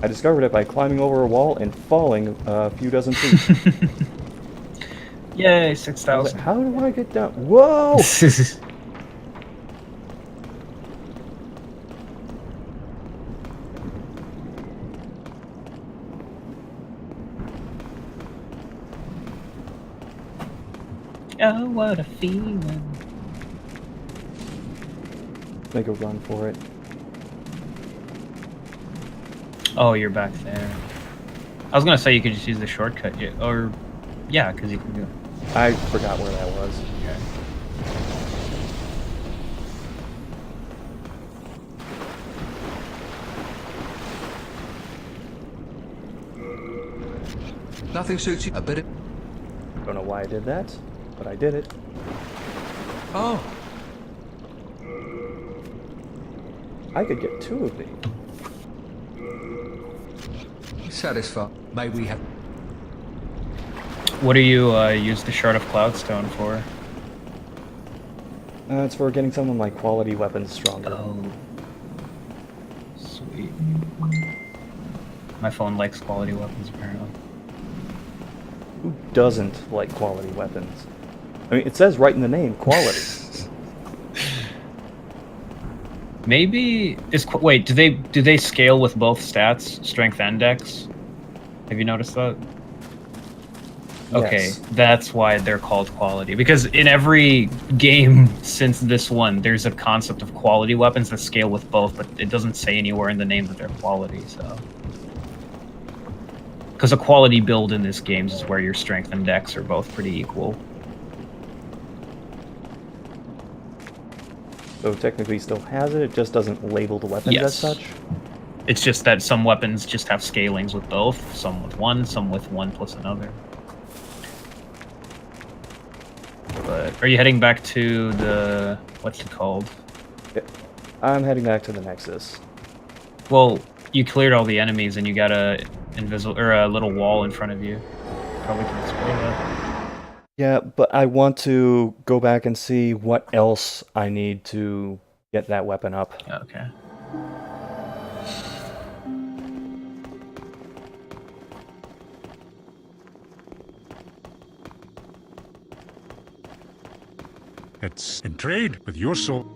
S1: I discovered it by climbing over a wall and falling a few dozen feet.
S4: Yay,
S1: I was
S4: 6,000.
S1: like, how do I get down? Whoa!
S4: Oh, what a feeling.
S1: Make a run for it.
S4: Oh, you're back there. I was gonna say you could just use the shortcut, or yeah, because you can go.
S1: I forgot where that was.
S4: Okay.
S5: Nothing suits you. A bit of.
S1: Don't know why I did that, but I did it.
S5: Oh,
S1: I could get 2 of these.
S5: satisfied. May we have.
S4: What do you use the Shard of Cloudstone for?
S1: It's for getting some of my quality weapons stronger.
S4: Oh, sweet. My phone likes quality weapons apparently.
S1: Who doesn't like quality weapons? I mean, it says right in the name, quality.
S4: Maybe wait. Do they scale with both stats, strength and dex? Have you noticed that? Okay,
S1: Yes.
S4: that's why they're called quality. Because in every game since this one, there's a concept of quality weapons that scale with both, but it doesn't say anywhere in the name that they're quality, so... Because a quality build in this game is where your strength and dex are both pretty equal.
S1: So technically still has it, it just doesn't label the weapons as
S4: Yes.
S1: such?
S4: It's just that some weapons just have scalings with both, some with one plus another. But are you heading back to the... what's it called?
S1: I'm heading back to the Nexus.
S4: Well, you cleared all the enemies and you got a little wall in front of you. Probably can explore that.
S1: Yeah, but I want to go back and see what else I need to get that weapon up.
S4: Okay.
S2: It's in trade with your soul.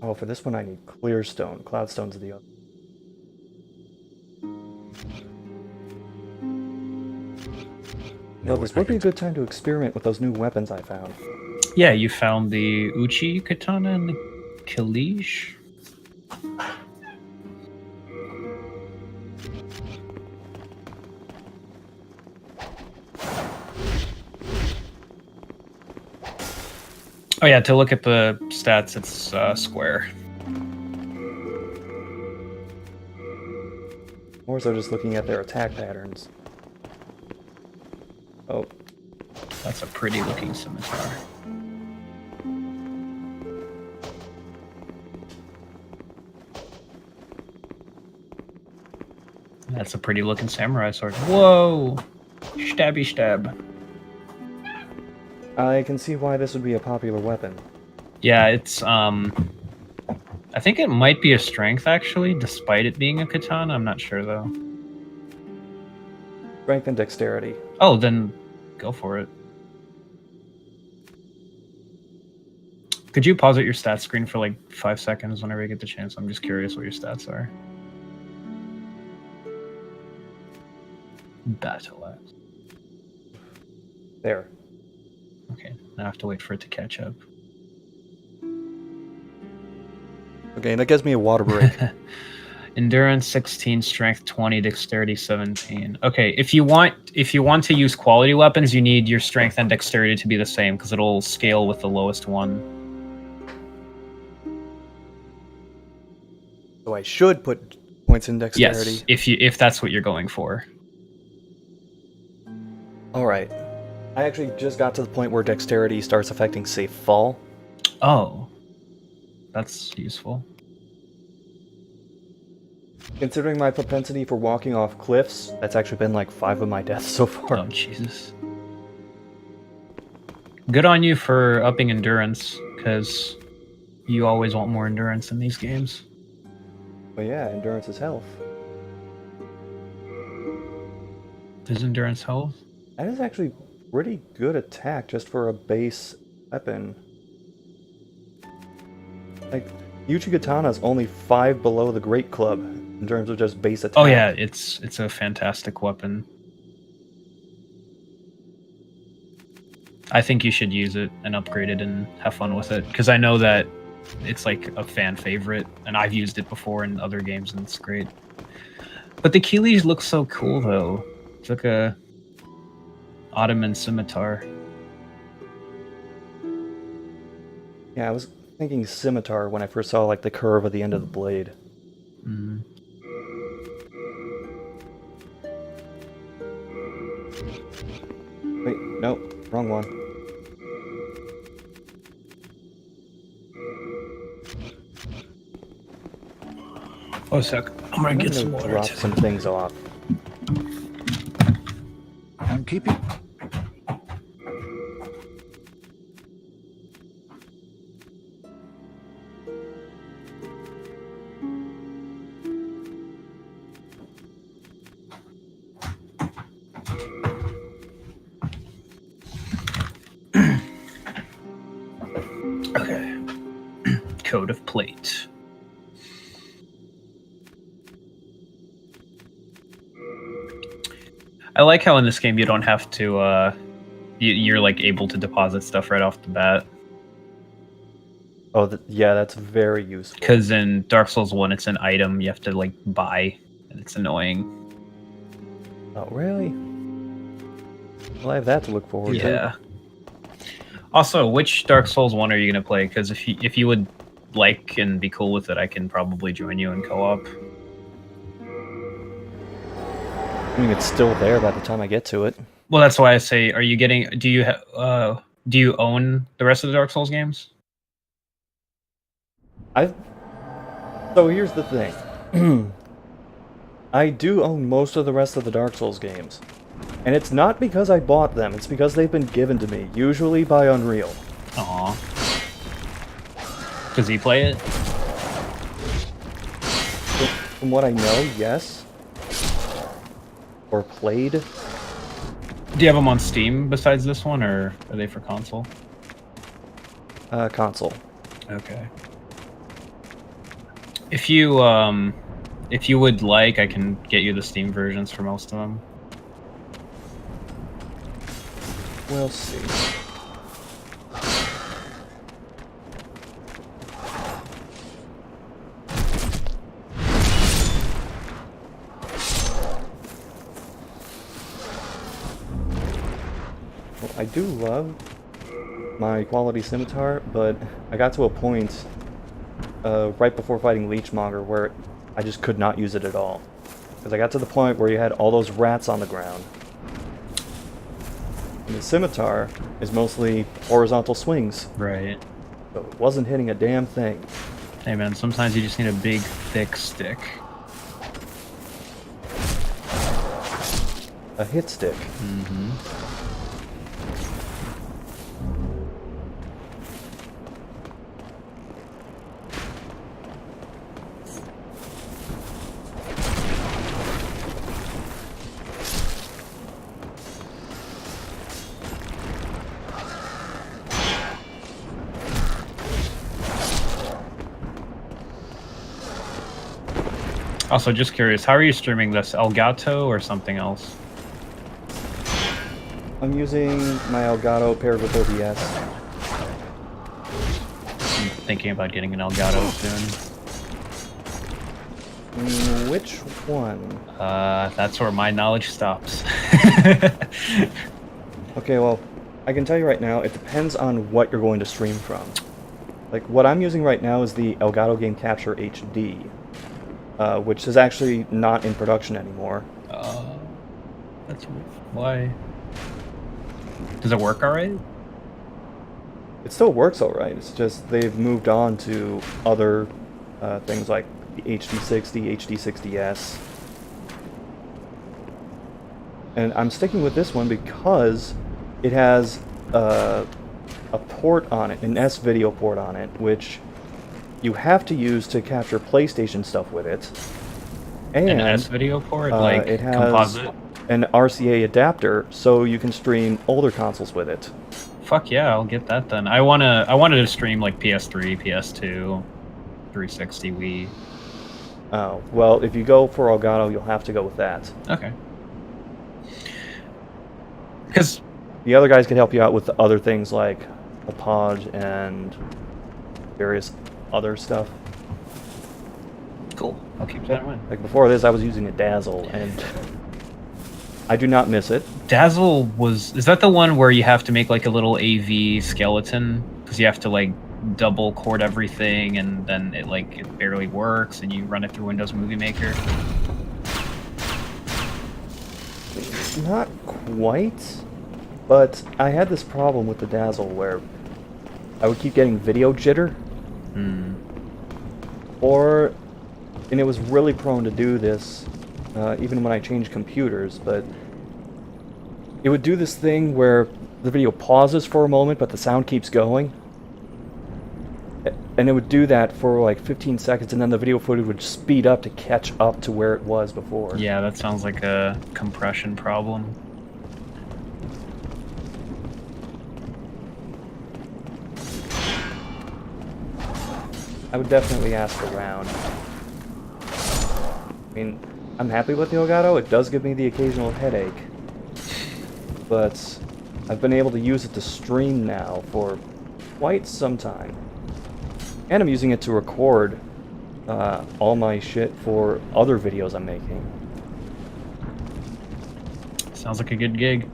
S1: Oh, for this one I need clear stone. Cloudstone's the other.
S2: No,
S1: Well, this would be a good time to experiment with those new weapons I found.
S4: Yeah, you found the Uchi katana and the Kalish. Oh yeah, to look at the stats, it's square.
S1: More so just looking at their attack patterns. Oh,
S4: That's a pretty looking scimitar. That's a pretty looking samurai sword. Whoa! Stabby stab.
S1: I can see why this would be a popular weapon.
S4: Yeah, it's I think it might be a strength actually, despite it being a katana. I'm not sure though.
S1: Strength and dexterity.
S4: Oh, then go for it. Could you pause at your stats screen for like 5 seconds whenever you get the chance? I'm just curious what your stats are. Battle axe.
S1: There.
S4: Okay, now I have to wait for it to catch up.
S1: Okay, that gives me a water break.
S4: Endurance 16, strength 20, dexterity 17. Okay, if you want to use quality weapons, you need your strength and dexterity to be the same because it'll scale with the lowest one.
S1: So I should put points in dexterity.
S4: Yes, if that's what you're going for.
S1: Alright. I actually just got to the point where dexterity starts affecting safe fall.
S4: Oh, that's useful.
S1: Considering my propensity for walking off cliffs, that's actually been like 5 of my deaths so far.
S4: Oh, Jesus. Good on you for upping endurance, because you always want more endurance in these games.
S1: But yeah, endurance is health.
S4: Does endurance health?
S1: That is actually pretty good attack just for a base weapon. Like, Uchi Katana is only 5 below the Great Club in terms of just base attack.
S4: Oh yeah, it's a fantastic weapon. I think you should use it and upgrade it and have fun with it, because I know that it's like a fan favorite, and I've used it before in other games and it's great. But the Keelys look so cool though. It's like a Ottoman scimitar.
S1: Yeah, I was thinking scimitar when I first saw like the curve at the end of the blade.
S4: Mm.
S1: Wait, nope, wrong one.
S4: Oh, sec. I'm gonna get some water.
S1: Drop some things off.
S5: I'm keeping.
S4: Code of Plate. I like how in this game you don't have to, you're like able to deposit stuff right off the bat.
S1: Oh, yeah, that's very useful.
S4: Because in Dark Souls 1, it's an item you have to like buy, and it's annoying.
S1: Oh, really? Well, I have that to look forward to.
S4: Yeah. Also, which Dark Souls 1 are you going to play? Because if you would like and be cool with it, I can probably join you in co-op.
S1: I mean, it's still there by the time I get to it.
S4: Well, that's why I say, are you getting... Do you own the rest of the Dark Souls games?
S1: So here's the thing. I do own most of the rest of the Dark Souls games. And it's not because I bought them, it's because they've been given to me, usually by Unreal.
S4: Aw. Does he play it?
S1: From what I know, yes. Or played.
S4: Do you have them on Steam besides this one, or are they for console?
S1: Console.
S4: Okay. If you would like, I can get you the Steam versions for most of them.
S1: We'll see. Well, I do love my quality scimitar, but I got to a point right before fighting Leechmonger where I just could not use it at all. Because I got to the point where you had all those rats on the ground. And the scimitar is mostly horizontal swings,
S4: Right.
S1: so it wasn't hitting a damn thing.
S4: Hey man, sometimes you just need a big, thick stick.
S1: A hit stick.
S4: Mm-hmm. Also, just curious, how are you streaming this? Elgato or something else?
S1: I'm using my Elgato paired with OBS.
S4: I'm thinking about getting an Elgato soon.
S1: Which one?
S4: That's where my knowledge stops.
S1: Okay, well, I can tell you right now, it depends on what you're going to stream from. Like, what I'm using right now is the Elgato Game Capture HD, which is actually not in production anymore.
S4: That's why. Does it work alright?
S1: It still works alright, it's just they've moved on to other things like the HD60, HD60S. And I'm sticking with this one because it has a port on it, an S-video port on it, which you have to use to capture PlayStation stuff with it. And
S4: An S-video port? Like
S1: it has
S4: composite?
S1: an RCA adapter, so you can stream older consoles with it.
S4: Fuck yeah, I'll get that then. I wanted to stream like PS3, PS2, 360, Wii.
S1: Oh, well, if you go for Elgato, you'll have to go with that.
S4: Okay. Because
S1: The other guys can help you out with the other things like a pod and various other stuff.
S4: cool, I'll keep that in mind.
S1: Like before this, I was using a Dazzle, and I do not miss it.
S4: Dazzle is that the one where you have to make like a little AV skeleton? Because you have to like double chord everything and then it barely works and you run it through Windows Movie Maker?
S1: Not quite, but I had this problem with the Dazzle where I would keep getting video jitter.
S4: Hmm.
S1: And it was really prone to do this, even when I changed computers, but it would do this thing where the video pauses for a moment, but the sound keeps going. And it would do that for like 15 seconds, and then the video footage would speed up to catch up to where it was before.
S4: Yeah, that sounds like a compression problem.
S1: I would definitely ask around. I mean, I'm happy with the Elgato. It does give me the occasional headache. But I've been able to use it to stream now for quite some time. And I'm using it to record all my shit for other videos I'm making.
S4: Sounds like a good gig.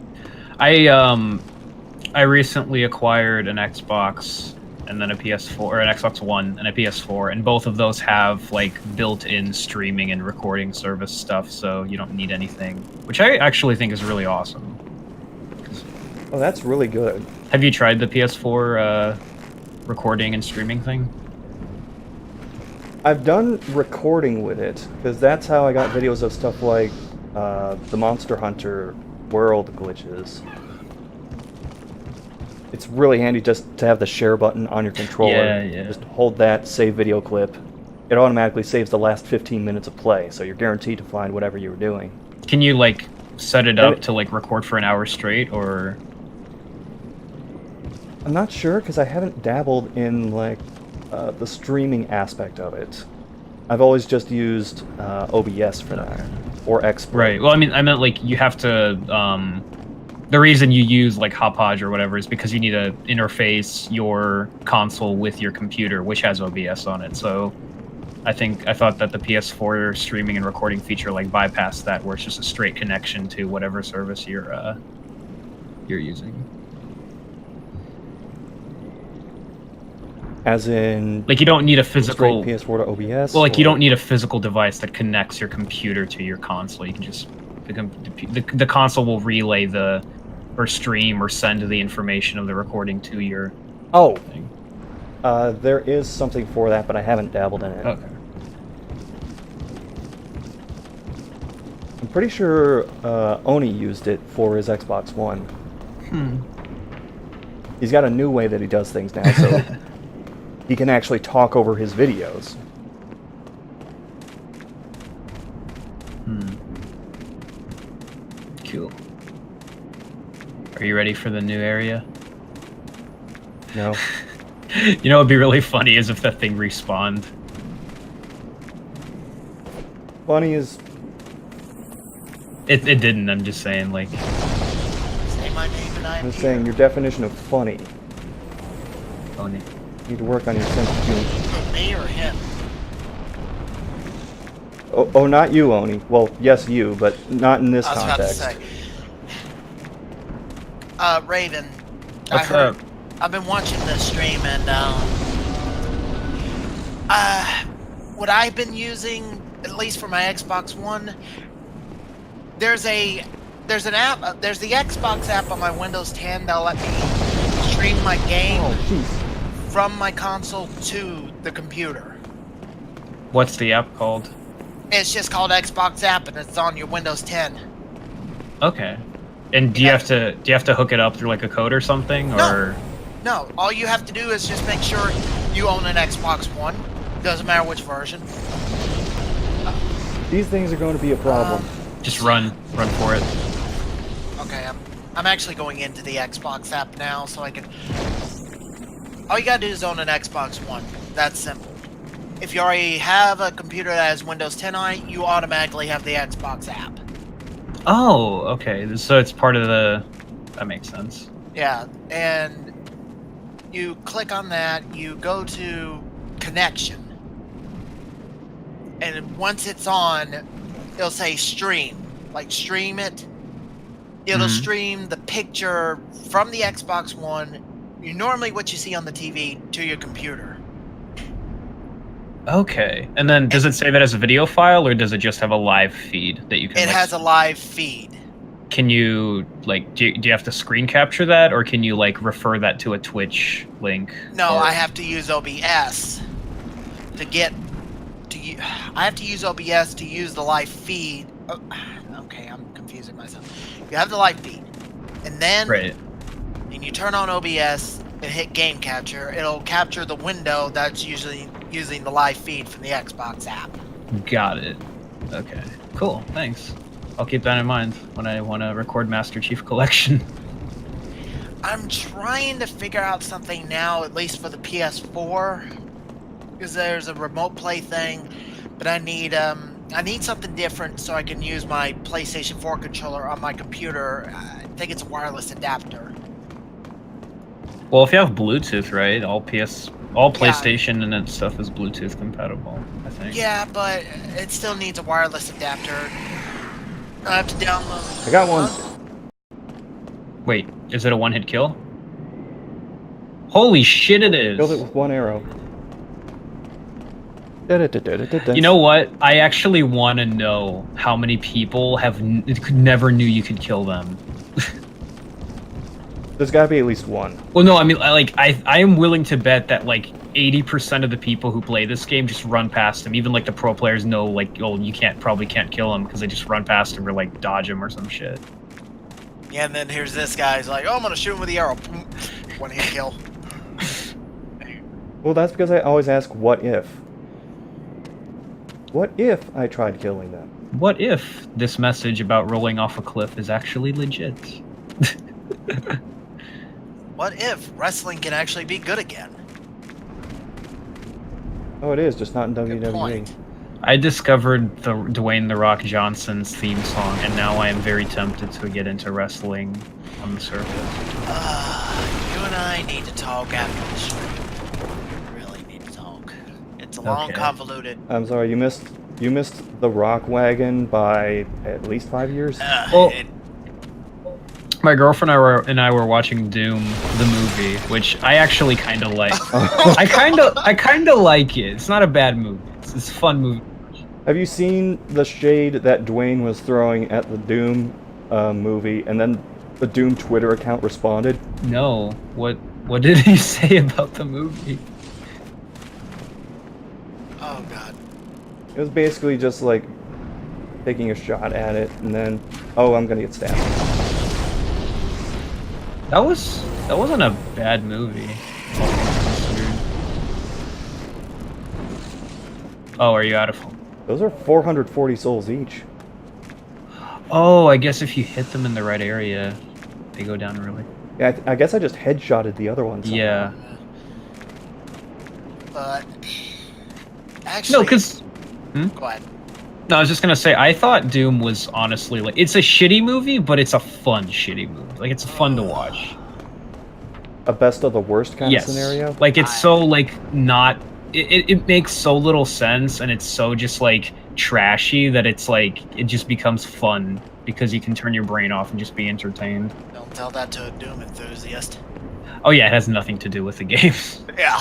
S4: I recently acquired an Xbox and then a PS4, or an Xbox One and a PS4, and both of those have like built-in streaming and recording service stuff, so you don't need anything, which I actually think is really awesome.
S1: Oh, that's really good.
S4: Have you tried the PS4 recording and streaming thing?
S1: I've done recording with it, because that's how I got videos of stuff like the Monster Hunter world glitches. It's really handy just to have the share button on your controller.
S4: Yeah.
S1: Just hold that, save video clip. It automatically saves the last 15 minutes of play, so you're guaranteed to find whatever you were doing.
S4: Can you like set it up to like record for an hour straight, or?
S1: I'm not sure, because I haven't dabbled in like the streaming aspect of it. I've always just used OBS for that, or XSplit.
S4: Right. Well, I meant like you have to. The reason you use like Hauppauge or whatever is because you need to interface your console with your computer, which has OBS on it. So, I thought that the PS4 streaming and recording feature like bypassed that, where it's just a straight connection to whatever service you're using.
S1: As in,
S4: Like you don't need a physical
S1: straight PS4 to OBS.
S4: Well, like you
S1: or-
S4: don't need a physical device that connects your computer to your console. You can just the console will relay or stream or send the information of the recording to your
S1: Oh,
S4: thing.
S1: there is something for that, but I haven't dabbled in it.
S4: Okay.
S1: I'm pretty sure Oni used it for his Xbox One. He's got a new way that he does things now, so he can actually talk over his videos.
S4: Cool. Are you ready for the new area?
S1: No.
S4: You know, what'd be really funny is if that thing respawned.
S1: Funny is,
S4: It didn't. I'm just saying, like.
S6: Say my name and I am
S1: I'm
S6: here.
S1: saying your definition of funny.
S4: Oh, no.
S1: You need to work on your sense of humor.
S6: For me or him?
S1: Oh, not you, Oni. Well, yes, you, but not in this
S6: I was about to
S1: context.
S6: say. Raven,
S4: What's
S6: I heard.
S4: up?
S6: I've been watching the stream and what I've been using, at least for my Xbox One, there's an app. There's the Xbox app on my Windows 10 that'll let me stream my game
S1: Oh, jeez.
S6: from my console to the computer.
S4: What's the app called?
S6: It's just called Xbox app, and it's on your Windows 10.
S4: Okay. And do you have to hook it up through like a code or something, or?
S6: No, all you have to do is just make sure you own an Xbox One. Doesn't matter which version.
S1: These things are going to be a problem.
S4: Just run for it.
S6: Okay, I'm actually going into the Xbox app now, so I can. All you gotta do is own an Xbox One. That's simple. If you already have a computer that has Windows 10 on it, you automatically have the Xbox app.
S4: Oh, okay. So it's part of the. That makes sense.
S6: Yeah, and you click on that, you go to connection. And once it's on, it'll say stream. Like stream it. It'll stream the picture from the Xbox One, normally what you see on the TV, to your computer.
S4: Okay. And then does it save it as a video file, or does it just have a live feed that you can?
S6: It
S4: like,
S6: has a live feed.
S4: Can you like do you have to screen capture that, or can you like refer that to a Twitch link?
S6: No,
S4: or...
S6: I have to use OBS to get to. I have to use OBS to use the live feed. Oh, okay, I'm confusing myself. You have the live feed, and then and you turn on OBS and hit game capture. It'll capture the window that's usually using the live feed from the Xbox app.
S4: Got it. Okay. Cool. Thanks. I'll keep that in mind when I want to record Master Chief Collection.
S6: I'm trying to figure out something now, at least for the PS4. because there's a remote play thing, but I need something different so I can use my PlayStation 4 controller on my computer. I think it's a wireless adapter.
S4: Well, if you have Bluetooth, right? All PlayStation and that stuff is Bluetooth compatible, I think.
S6: Yeah, but it still needs a wireless adapter. I have to download.
S1: I got one.
S4: Wait, is it a one-hit kill? Holy shit, it is!
S1: Killed it with one arrow.
S4: You know what? I actually want to know how many people never knew you could kill them.
S1: There's gotta be at least one.
S4: Well, no, I mean, I am willing to bet that like 80% of the people who play this game just run past him. Even like the pro players know, like, oh, you probably can't kill him because they just run past him or like dodge him or some shit.
S6: Yeah, and then here's this guy. He's like, oh, I'm gonna shoot him with the arrow. One hit kill.
S1: Well, that's because I always ask, what if? What if I tried killing them?
S4: What if this message about rolling off a cliff is actually legit?
S6: What if wrestling can actually be good again?
S1: Oh, it is, just not in
S6: Good
S1: WWE.
S6: point.
S4: I discovered the Dwayne "The Rock" Johnson's theme song, and now I am very tempted to get into wrestling on the surface.
S6: You and I need to talk after the stream. We really need to talk. It's a long,
S4: Okay.
S6: convoluted.
S1: I'm sorry, you missed the Rock Wagon by at least 5 years.
S4: Well, my girlfriend and I were watching Doom, the movie, which I actually kind of like. I kind of like it. It's not a bad movie. It's a fun movie.
S1: Have you seen the shade that Dwayne was throwing at the Doom movie, and then the Doom Twitter account responded?
S4: No. What did he say about the movie?
S6: Oh god.
S1: It was basically just like taking a shot at it, and then, oh, I'm gonna get stabbed.
S4: That wasn't a bad movie. Oh, are you out of?
S1: Those are 440 souls each.
S4: Oh, I guess if you hit them in the right area, they go down really.
S1: Yeah, I guess I just headshotted the other one. Somehow.
S4: Yeah.
S6: But actually,
S4: No, because
S6: go ahead.
S4: no, I was just gonna say I thought Doom was honestly like it's a shitty movie, but it's a fun shitty movie. Like it's fun to watch.
S1: A best of the worst kind
S4: Yes.
S1: of scenario.
S4: Like it's so like not. It makes so little sense, and it's so just like trashy that it's like it just becomes fun because you can turn your brain off and just be entertained.
S6: Don't tell that to a Doom enthusiast.
S4: Oh yeah, it has nothing to do with the games.
S6: Yeah,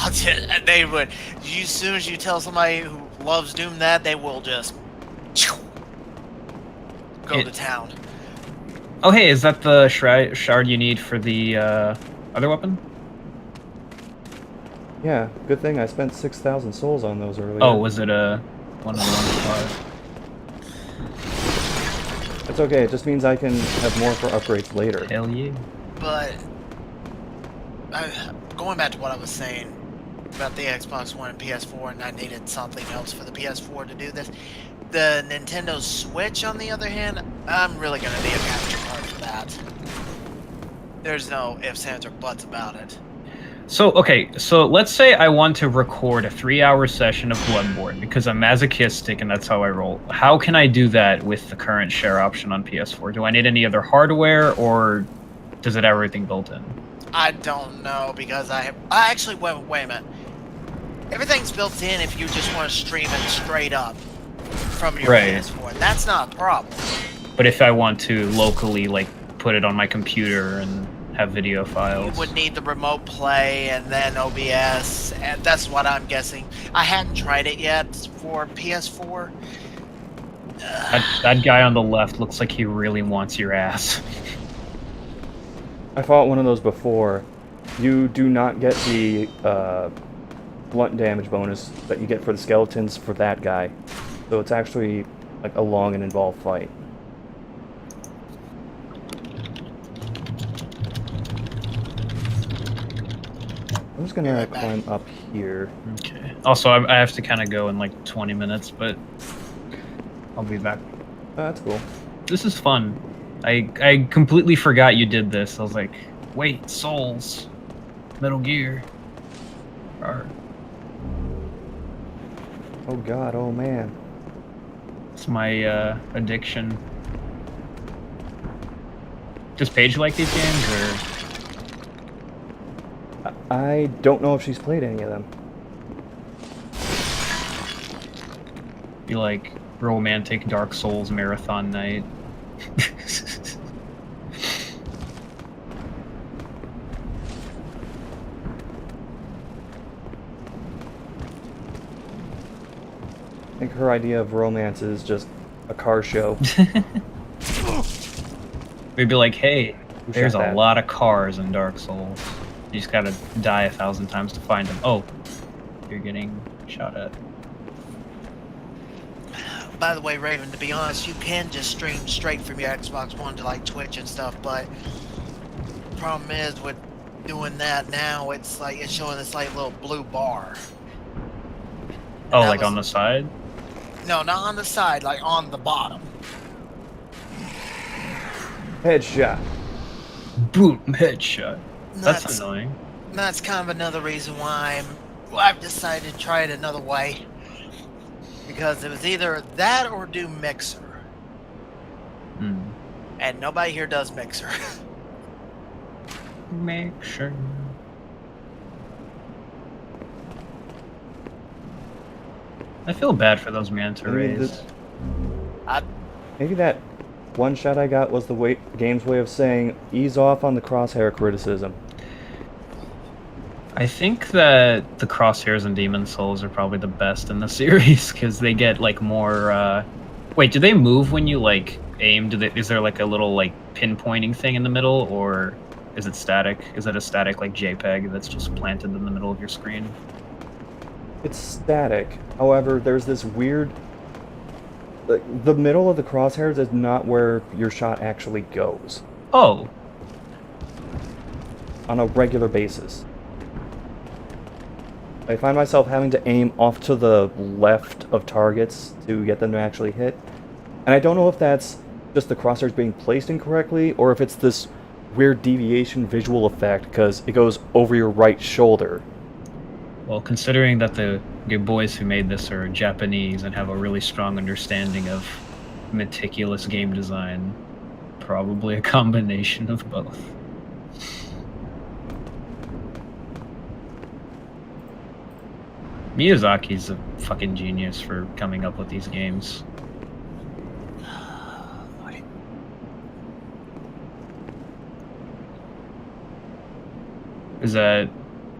S6: they would. As soon as you tell somebody who loves Doom that, they will just go to town.
S4: Oh hey, is that the shard you need for the other weapon?
S1: Yeah, good thing I spent 6,000 souls on those earlier.
S4: Oh, was it one of the ones?
S1: It's okay, it just means I can have more for upgrades later.
S4: Hell yeah.
S6: But going back to what I was saying about the Xbox One and PS4, and I needed something else for the PS4 to do this. The Nintendo Switch, on the other hand, I'm really gonna need a capture card for that. There's no ifs, ands, or buts about it.
S4: So, okay, so let's say I want to record a 3-hour session of Bloodborne because I'm masochistic and that's how I roll. How can I do that with the current share option on PS4? Do I need any other hardware or does it have everything built in?
S6: I don't know because I actually wait a minute. Everything's built in if you just want to stream it straight up from your
S4: Right.
S6: PS4. That's not a problem.
S4: But if I want to locally, like, put it on my computer and have video files.
S6: You would need the remote play and then OBS, and that's what I'm guessing. I hadn't tried it yet for PS4.
S4: That guy on the left looks like he really wants your ass.
S1: I fought one of those before. You do not get the blunt damage bonus that you get for the skeletons for that guy. So it's actually like a long and involved fight. I'm just gonna climb up here.
S4: Okay. Also, I have to kind of go in like 20 minutes, but I'll be back.
S1: That's cool.
S4: This is fun. I completely forgot you did this. I was like, wait, Souls, Metal Gear. Arr.
S1: Oh god, oh man.
S4: It's my addiction. Does Paige like these games, or
S1: I don't know if she's played any of them.
S4: you like romantic Dark Souls marathon night?
S1: I think her idea of romance is just a car show.
S4: We'd be like, hey,
S1: Who
S4: there's
S1: shot
S4: a
S1: that?
S4: lot of cars in Dark Souls. You just gotta die 1,000 times to find them. Oh, you're getting shot at.
S6: By the way, Raven, to be honest, you can just stream straight from your Xbox One to like Twitch and stuff, but the problem is with doing that now, it's like it's showing this like little blue bar.
S4: Oh,
S6: that
S4: like
S6: was-
S4: on the side?
S6: No, not on the side, like on the bottom.
S1: Headshot.
S4: Boom, headshot. That's
S6: That's
S4: annoying.
S6: that's kind of another reason why I've decided to try it another way. Because it was either that or do Mixer.
S4: Hmm.
S6: And nobody here does Mixer.
S4: Make sure. I feel bad for those manta
S1: I mean,
S4: rays.
S1: Maybe that one shot I got was the game's way of saying ease off on the crosshair criticism.
S4: I think that the crosshairs and Demon Souls are probably the best in the series because they get like more. Wait, do they move when you like aim? Is there like a little like pinpointing thing in the middle, or is it static? Is it a static like JPEG that's just planted in the middle of your screen?
S1: It's static. However, there's this weird... the middle of the crosshairs is not where your shot actually goes
S4: Oh,
S1: on a regular basis. I find myself having to aim off to the left of targets to get them to actually hit. And I don't know if that's just the crosshairs being placed incorrectly, or if it's this weird deviation visual effect because it goes over your right shoulder.
S4: well, considering that the good boys who made this are Japanese and have a really strong understanding of meticulous game design, probably a combination of both. Miyazaki's a fucking genius for coming up with these games. Is that...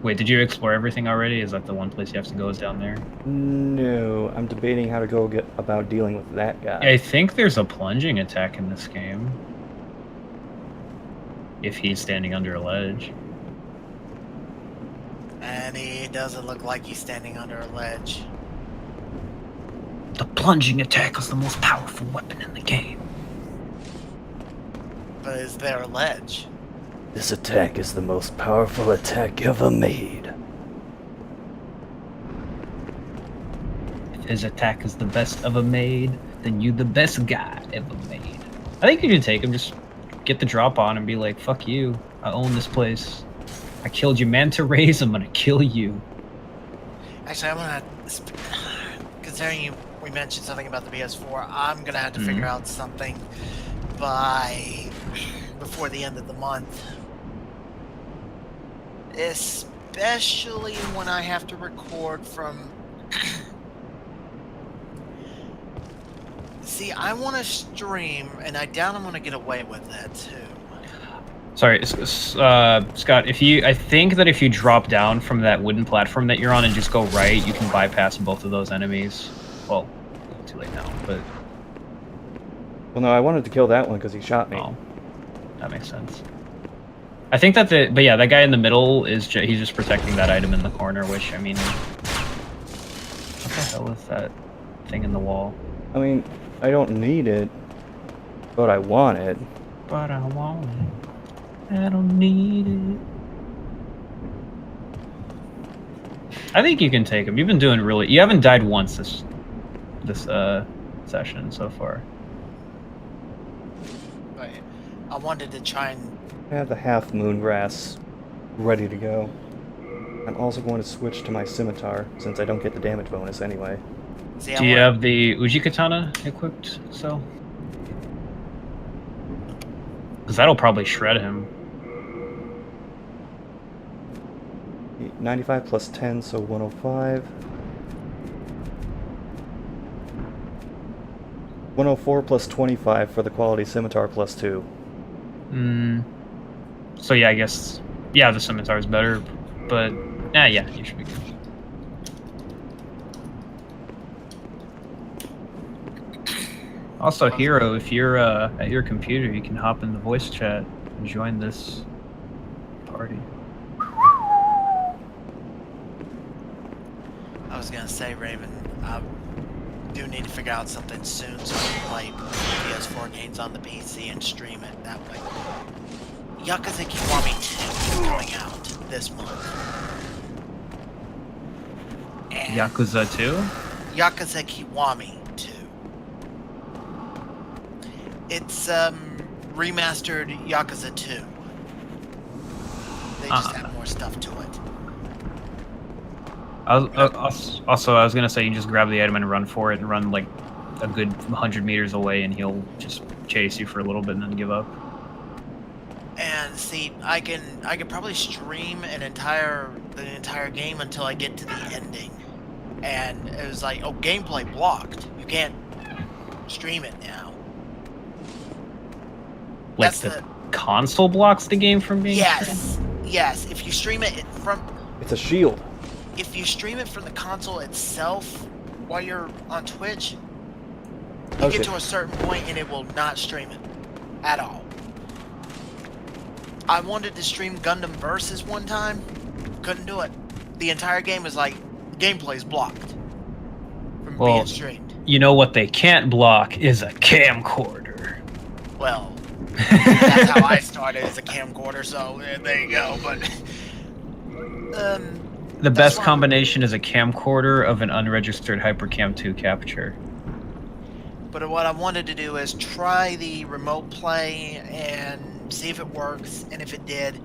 S4: Wait, did you explore everything already? Is that the one place you have to go is down there?
S1: No, I'm debating how to go about dealing with that guy.
S4: I think there's a plunging attack in this game. If he's standing under a ledge.
S6: And he doesn't look like he's standing under a ledge.
S4: The plunging attack is the most powerful weapon in the game.
S6: But is there a ledge?
S1: This attack is the most powerful attack ever made.
S4: If his attack is the best ever made, then you the best guy ever made. I think you should take him, just get the drop on and be like, fuck you, I own this place. I killed your manta rays, I'm gonna kill you.
S6: Actually, I'm gonna... Considering we mentioned something about the PS4, I'm gonna have to figure out something before the end of the month. Especially when I have to record from... See, I want to stream, and I doubt I'm going to get away with that, too.
S4: Sorry, Scott, I think that if you drop down from that wooden platform that you're on and just go right, you can bypass both of those enemies. Well, too late now, but...
S1: Well, no, I wanted to kill that one because he shot me.
S4: Oh, that makes sense. I think that but yeah, that guy in the middle is he's just protecting that item in the corner, which, I mean... What the hell is that thing in the wall?
S1: I mean, I don't need it, but I want it.
S4: But I want it. I don't need it. I think you can take him. You've been doing really... You haven't died once this session so far.
S6: But I wanted to try and...
S1: I have the half moon grass ready to go. I'm also going to switch to my scimitar, since I don't get the damage bonus anyway.
S6: See,
S4: Do you have the Uji Katana equipped, so? Because that'll probably shred him.
S1: 95 plus 10, so 105. 104 plus 25 for the quality scimitar plus 2.
S4: So yeah, I guess, yeah, the scimitar is better, but, yeah, you should be good. Also, Hero, if you're at your computer, you can hop in the voice chat and join this party.
S6: I was gonna say, Raven, I do need to figure out something soon so I can play PS4 games on the PC and stream it that way. Yakuza Kiwami 2 is coming out this month. And
S4: Yakuza 2?
S6: Yakuza Kiwami 2. It's remastered Yakuza 2. They just add more stuff to it.
S4: I was gonna say you can just grab the item and run for it and run like a good 100 meters away and he'll just chase you for a little bit and then give up.
S6: And see, I can probably stream the entire game until I get to the ending. And it was like, oh, gameplay blocked. You can't stream it now.
S4: Like
S6: That's
S4: the console blocks the game from being streamed?
S6: Yes. If you stream it from
S1: It's a shield.
S6: If you stream it from the console itself while you're on Twitch, you get to a certain point and it will not stream it at all. I wanted to stream Gundam Versus one time, couldn't do it. The entire game is like, gameplay's blocked from being streamed.
S4: You know what they can't block is a camcorder.
S6: Well, that's how I started as a camcorder, so there you go. But
S4: the best combination is a camcorder of an unregistered HyperCam 2 capture.
S6: But what I wanted to do is try the remote play and see if it works, and if it did,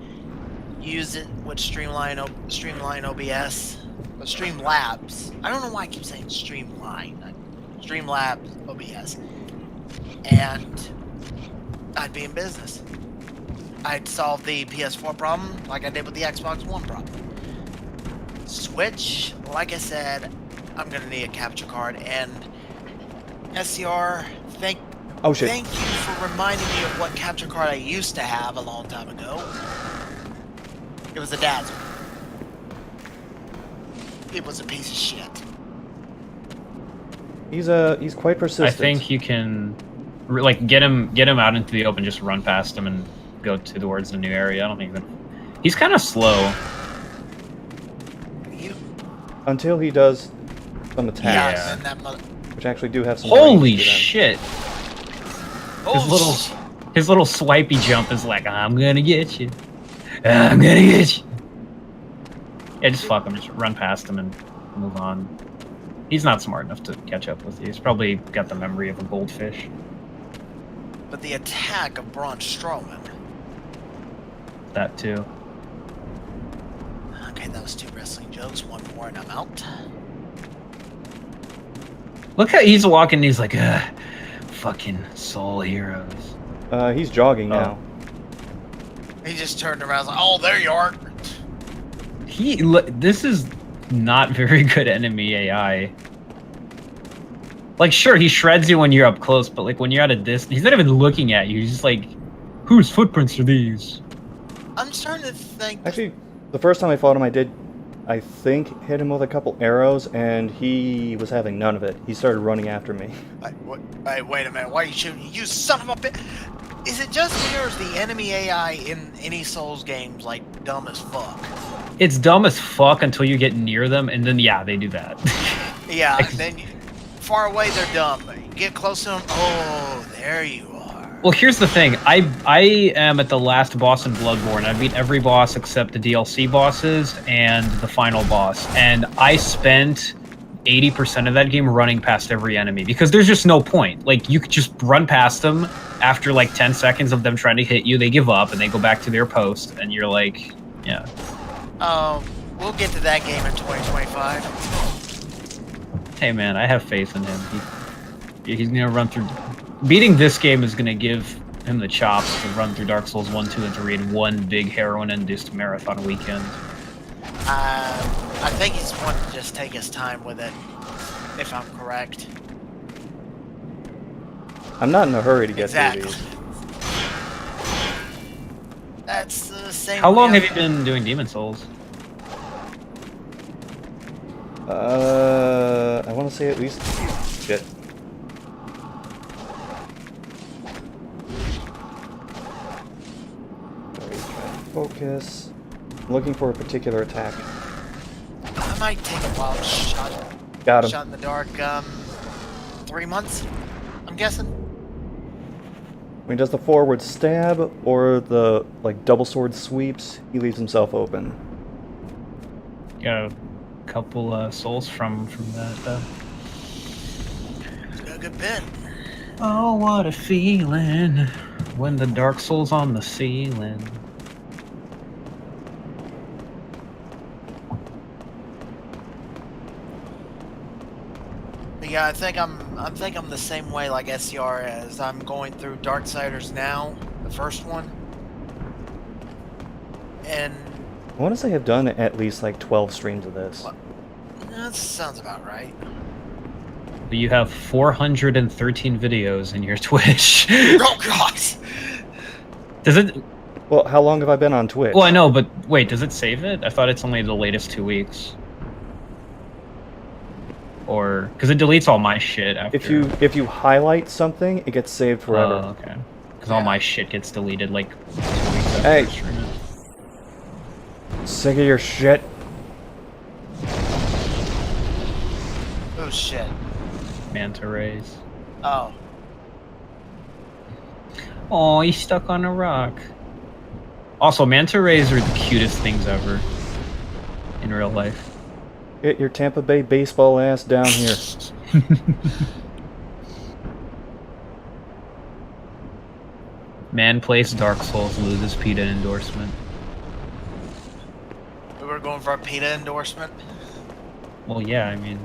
S6: use it with Streamline OBS, but Streamlabs. I don't know why I keep saying Streamline. Streamlabs OBS, and I'd be in business. I'd solve the PS4 problem like I did with the Xbox One problem. Switch, like I said, I'm gonna need a capture card, and SCR, thank you for reminding me of what capture card I used to have a long time ago. It was a Dazzle. It was a piece of shit.
S1: He's quite persistent.
S4: I think you can like get him out into the open, just run past him and go towards the new area. I don't think he's kind of slow.
S1: Until he does some attacks,
S6: Yeah.
S1: which actually do have some.
S4: Holy shit! His little swipey jump is like, I'm gonna get you. I'm gonna get you. Yeah, just fuck him. Just run past him and move on. He's not smart enough to catch up with you. He's probably got the memory of a goldfish.
S6: But the attack of Braun Strowman.
S4: That too.
S6: Okay, that was 2 wrestling jokes. One more and I'm out.
S4: Look how he's walking. He's like, fucking soul heroes.
S1: He's jogging now.
S6: He just turned around and was like, oh, there you are.
S4: This is not very good enemy AI. Like, sure, he shreds you when you're up close, but like when you're at a distance, he's not even looking at you. He's just like, whose footprints are these?
S6: I'm starting to think.
S1: Actually, the first time I fought him, I think, hit him with a couple arrows, and he was having none of it. He started running after me.
S6: Wait a minute. Why are you shooting? You son of a bitch! Is it just me, or is the enemy AI in any Souls games like dumb as fuck?
S4: It's dumb as fuck until you get near them, and then yeah, they do that.
S6: Yeah, then far away they're dumb. You get close to them. Oh, there you are.
S4: Well, here's the thing. I am at the last boss in Bloodborne. I beat every boss except the DLC bosses and the final boss, and I spent 80% of that game running past every enemy because there's just no point. Like, you could just run past them. After like 10 seconds of them trying to hit you, they give up and they go back to their post, and you're like, yeah.
S6: We'll get to that game in 2025.
S4: Hey man, I have faith in him. He's gonna run through. Beating this game is gonna give him the chops to run through Dark Souls 1, 2, and 3 in one big heroin-induced marathon weekend.
S6: I think he's wanting to just take his time with it, if I'm correct.
S1: I'm not in a hurry to get
S6: Exactly.
S1: through these.
S6: That's the same.
S4: How long
S6: way
S4: have you been doing Demon Souls?
S1: I want to say at least... Shit. Sorry, trying to focus. I'm looking for a particular attack.
S6: I might take a wild shot.
S1: Got him.
S6: Shot in the dark. 3 months, I'm guessing.
S1: When he does the forward stab or the like double sword sweeps, he leaves himself open.
S4: Got a couple souls from that.
S6: It's got a good bit.
S4: Oh, what a feeling when the Dark Souls on the ceiling.
S6: But yeah, I think I'm the same way like SCR is. I'm going through Darksiders now, the first one. And
S1: I want to say I've done at least like 12 streams of this.
S6: that sounds about right.
S4: But you have 413 videos in your Twitch.
S6: Oh god!
S4: Does it?
S1: Well, how long have I been on Twitch?
S4: Well, I know, but wait, does it save it? I thought it's only the latest 2 weeks. Or because it deletes all my shit after.
S1: If you highlight something, it gets saved forever.
S4: Oh, okay. Because all my shit gets deleted like 2 weeks after
S1: Hey.
S4: I stream it.
S1: Sick of your shit.
S6: Oh shit.
S4: Manta rays.
S6: Oh.
S4: Oh, he's stuck on a rock. Also, manta rays are the cutest things ever in real life.
S1: Get your Tampa Bay baseball ass down here.
S4: Man plays Dark Souls, loses PETA endorsement.
S6: We were going for a PETA endorsement.
S4: Well, yeah, I mean...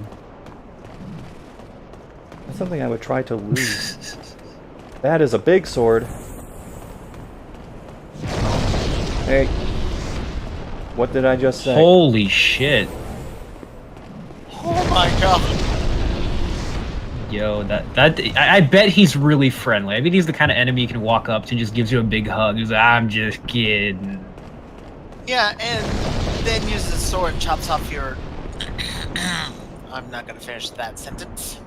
S1: That's something I would try to lose. That is a big sword. Hey. What did I just say?
S4: Holy shit.
S6: Oh my god.
S4: Yo, I bet he's really friendly. I bet he's the kind of enemy you can walk up to and just gives you a big hug. He's like, I'm just kidding.
S6: Yeah, and then uses the sword and chops off your... I'm not gonna finish that sentence.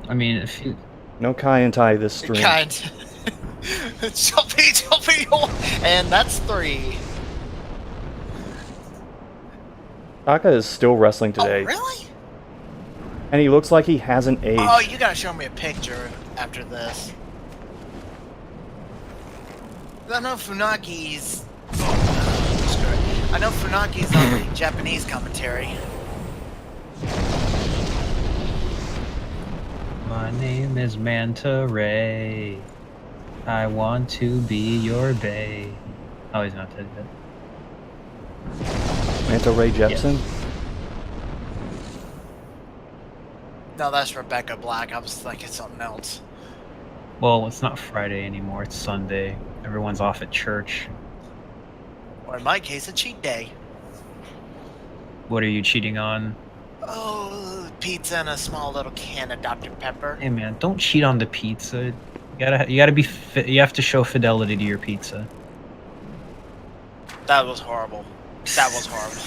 S4: I mean, if you...
S1: No Kai and Tai this stream.
S6: Kind. Choppy, and that's 3.
S1: Taka is still wrestling today.
S6: Oh, really?
S1: And he looks like he hasn't aged.
S6: Oh, you gotta show me a picture after this. I know Funaki's... screw it. I know Funaki's on the Japanese commentary.
S4: My name is Manta Ray. I want to be your bae. Oh, he's not dead yet.
S1: Manta Ray Jepsen?
S6: No, that's Rebecca Black. I was thinking something else.
S4: Well, it's not Friday anymore. It's Sunday. Everyone's off at church.
S6: Or in my case, a cheat day.
S4: What are you cheating on?
S6: Oh, pizza and a small little can of Dr. Pepper.
S4: Hey man, don't cheat on the pizza. You gotta be. You have to show fidelity to your pizza.
S6: That was horrible. That was horrible.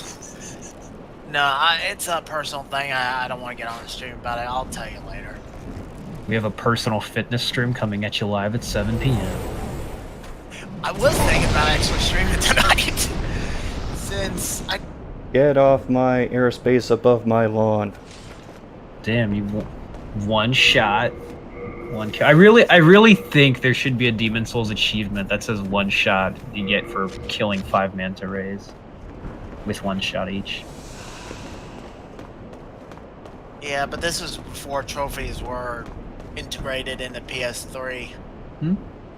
S6: No, it's a personal thing. I don't want to get on the stream about it. I'll tell you later.
S4: We have a personal fitness stream coming at you live at 7 p.m.
S6: I was thinking about actually streaming tonight. Since I...
S1: Get off my airspace above my lawn.
S4: Damn, you one shot, one kill. I really think there should be a Demon Souls achievement that says one shot you get for killing 5 manta rays with 1 shot each.
S6: Yeah, but this was before trophies were integrated into PS3.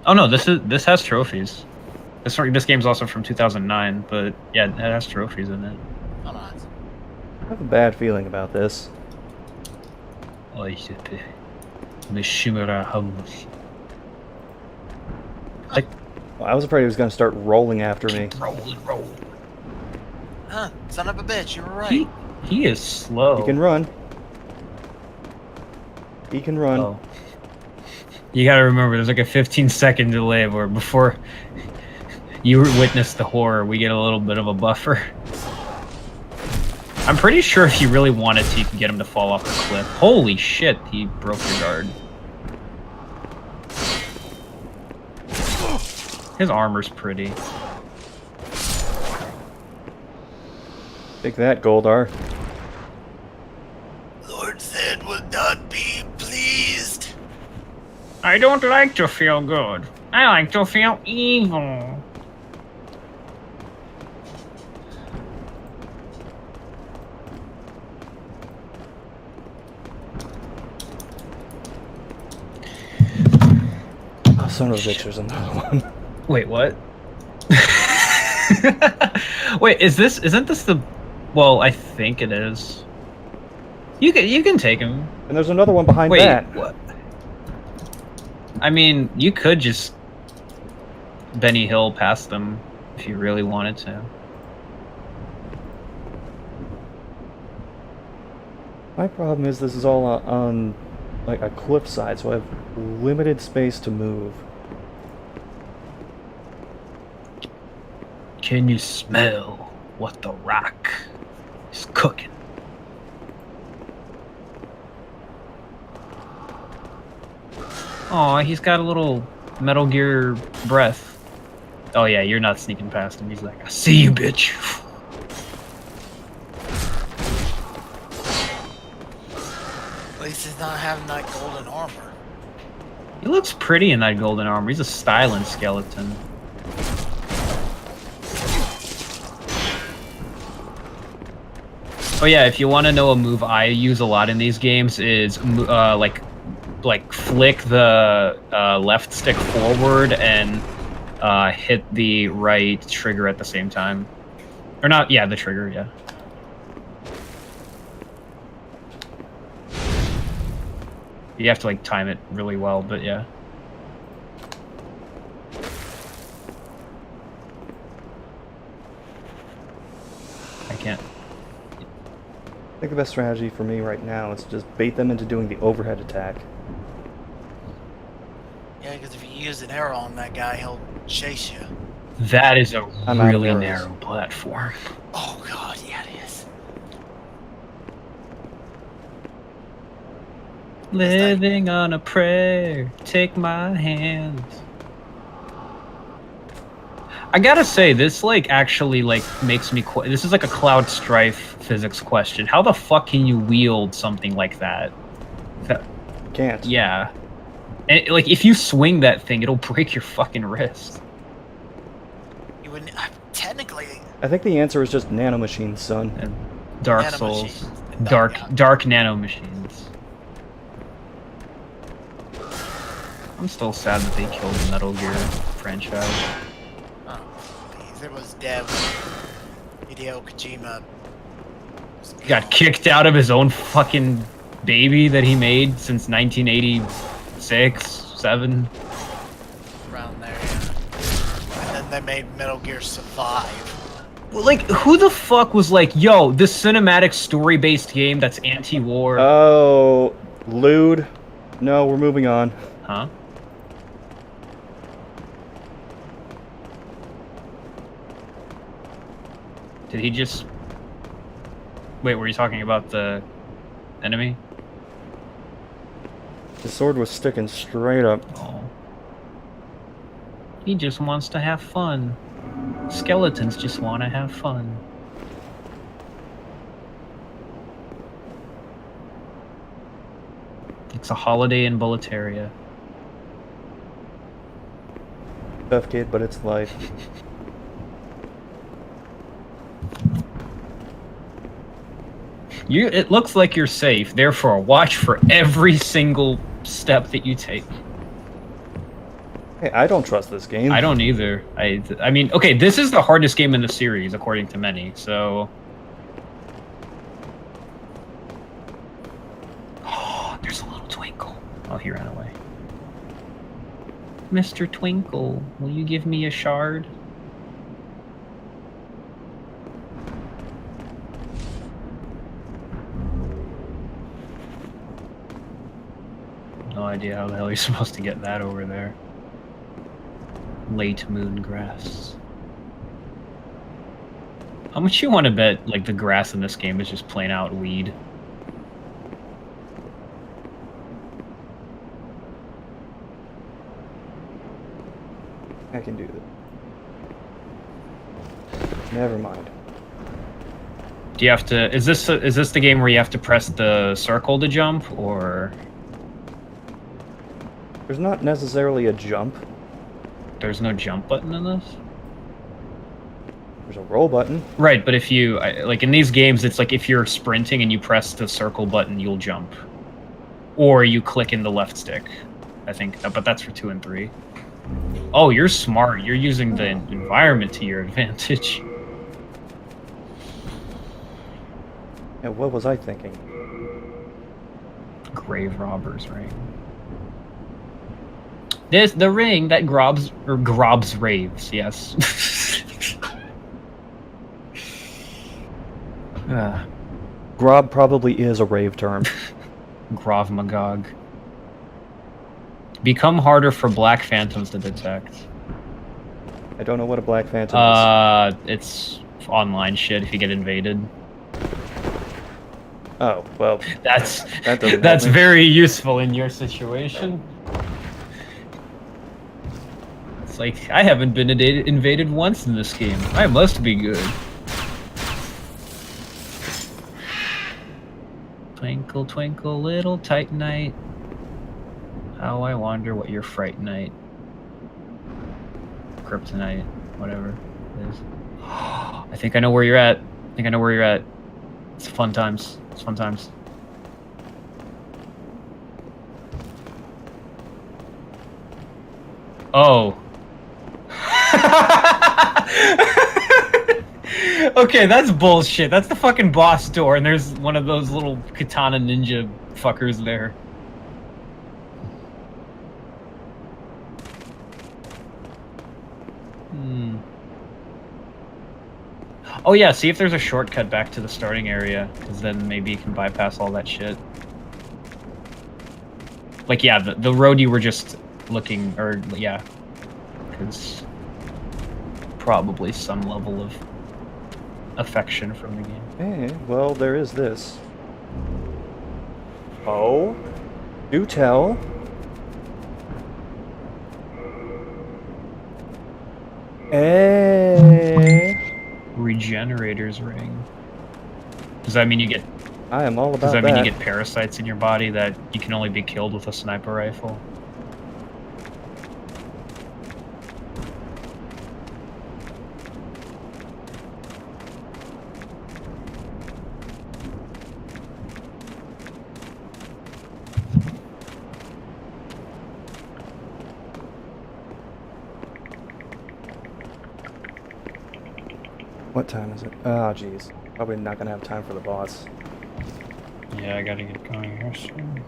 S4: Oh no, this has trophies. This game's also from 2009, but yeah, it has trophies in it.
S6: Hold on.
S1: I have a bad feeling about this.
S4: Ay tepe. Mishimura Hamus.
S1: Well, I was afraid he was going to start rolling after me.
S4: Roll.
S6: Huh, son of a bitch, you were right.
S4: He is slow.
S1: He can run. He can run.
S4: Oh. You gotta remember, there's like a 15-second delay where before you witness the horror, we get a little bit of a buffer. I'm pretty sure if you really wanted to, you could get him to fall off the cliff. Holy shit, he broke your guard. His armor's pretty.
S1: Take that, Goldar.
S6: Lord Zed would not be pleased.
S4: I don't like to feel good. I like to feel evil.
S1: Oh, son of a bitch, there's another one.
S4: Wait, what? Wait, isn't this the... Well, I think it is. You can take him.
S1: And there's another one behind
S4: Wait,
S1: that.
S4: what? I mean, you could just Benny Hill past them if you really wanted to.
S1: My problem is this is all on like a cliffside, so I have limited space to move.
S4: Can you smell what the rock is cooking? Oh, he's got a little Metal Gear breath. Oh yeah, you're not sneaking past him. He's like, I see you, bitch.
S6: At least he's not having that golden armor.
S4: He looks pretty in that golden armor. He's a styling skeleton. Oh yeah, if you want to know a move I use a lot in these games is like flick the left stick forward and hit the right trigger at the same time. Or not, yeah, the trigger, yeah. You have to like time it really well, but yeah. I can't.
S1: I think the best strategy for me right now is to just bait them into doing the overhead attack.
S6: Yeah, because if you use an arrow on that guy, he'll chase you.
S4: That is a
S1: I'm out of
S4: really
S1: arrows.
S4: narrow platform.
S6: Oh god, yeah it is.
S4: Living on a prayer, take my hand. I gotta say, this like actually like makes me this is like a Cloud Strife physics question. How the fuck can you wield something like that?
S1: Can't.
S4: Yeah. And, like if you swing that thing, it'll break your fucking wrist.
S6: You wouldn't technically
S1: I think the answer is just nanomachines, son.
S4: And Dark
S6: Nanomachines
S4: Souls.
S6: and
S4: Dark
S6: yeah.
S4: dark nano machines. I'm still sad that they killed the Metal Gear franchise.
S6: Oh, please, it was dead when Hideo Kojima was
S4: Got
S6: gone.
S4: kicked out of his own fucking baby that he made since 1986, 7.
S6: Around there, yeah. And then they made Metal Gear Survive.
S4: Well, like, who the fuck was like, yo, this cinematic story-based game that's anti-war?
S1: Oh, lewd. No, we're moving on.
S4: Huh? Did he just... Wait, were you talking about the enemy?
S1: The sword was sticking straight up.
S4: Oh. He just wants to have fun. Skeletons just want to have fun. It's a holiday in Boletaria.
S1: Tough kid, but it's life.
S4: It looks like you're safe, therefore watch for every single step that you take.
S1: Hey, I don't trust this game.
S4: I don't either. I mean, okay, this is the hardest game in the series, according to many, so... Oh, there's Oh, he ran away. Mr. Twinkle, will you give me a shard? No idea how the hell you're supposed to get that over there. Late moon grass. How much you want to bet, like, the grass in this game is just plain out weed?
S1: I can do that. Never mind.
S4: Do you have to? Is this the game where you have to press the circle to jump, or
S1: There's not necessarily a jump.
S4: there's no jump button in this?
S1: There's a roll button.
S4: Right, but if you like in these games, it's like if you're sprinting and you press the circle button, you'll jump, or you click in the left stick. I think, but that's for 2 and 3. Oh, you're smart. You're using the environment to your advantage.
S1: Yeah, what was I thinking?
S4: Grave robber's ring. This the ring that grobs raves. Yes.
S1: Grob probably is a rave term.
S4: Grov Magog. Become harder for black phantoms to detect.
S1: I don't know what a black phantom is.
S4: It's online shit if you get invaded.
S1: Oh, well,
S4: That's
S1: that doesn't
S4: that's
S1: help me.
S4: very useful in your situation. It's like, I haven't been invaded once in this game. I must be good. Twinkle, twinkle, little Titanite. How I wonder what your Fright Night. Kryptonite, whatever it is. I think I know where you're at. I think I know where you're at. It's fun times. It's fun times. Oh. Okay, that's bullshit. That's the fucking boss door, and there's one of those little katana ninja fuckers there. Oh yeah, see if there's a shortcut back to the starting area, because then maybe you can bypass all that shit. Like, yeah, the road you were just looking, or, yeah. Because probably some level of affection from the game.
S1: Eh, well, there is this. Oh? Do tell. Eh?
S4: Regenerator's ring. Does that mean you get?
S1: I am all about
S4: Does that
S1: that.
S4: mean you get parasites in your body that you can only be killed with a sniper rifle?
S1: What time is it? Oh, jeez. Probably not gonna have time for the boss.
S4: Yeah, I gotta get going here soon.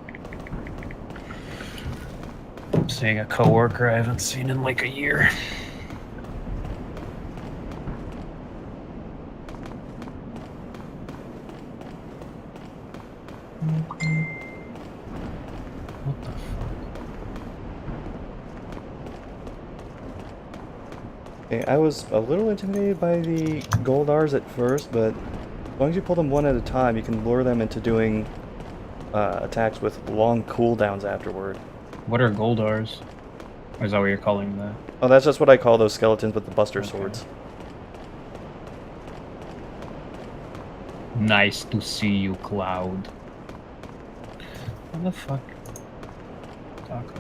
S4: I'm seeing a coworker I haven't seen in like a year. What the fuck?
S1: Okay, I was a little intimidated by the Goldars at first, but as long as you pull them one at a time, you can lure them into doing attacks with long cooldowns afterward.
S4: What are Goldars? Or is that what you're calling that?
S1: Oh, that's just what I call those skeletons with the Buster
S4: Okay.
S1: Swords.
S4: Nice to see you, Cloud. What the fuck? Taco.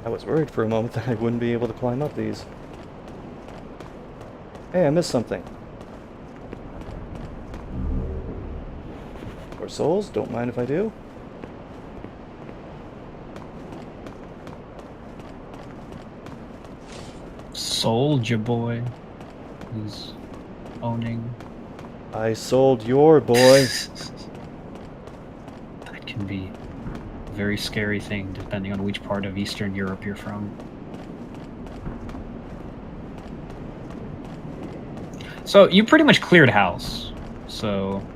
S1: I was worried for a moment that I wouldn't be able to climb up these. Hey, I missed something. Or souls, don't mind if I do.
S4: Soldier boy. Who's owning.
S1: I sold your boy.
S4: That can be a very scary thing depending on which part of Eastern Europe you're from. So you pretty much cleared house. So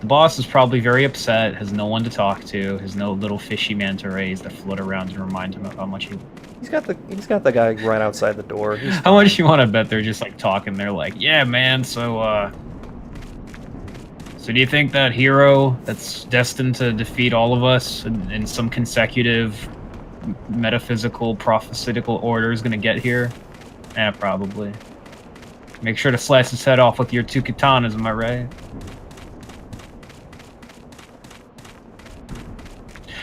S4: the boss is probably very upset, has no one to talk to, has no little fishy manta rays that float around and remind him of how much he...
S1: He's got the guy right outside the door. He's
S4: How much
S1: fine.
S4: you want to bet they're just like talking? They're like, yeah, man, so do you think that hero that's destined to defeat all of us in some consecutive metaphysical, prophetical order is going to get here? Eh, probably. Make sure to slice his head off with your 2 katanas, am I right?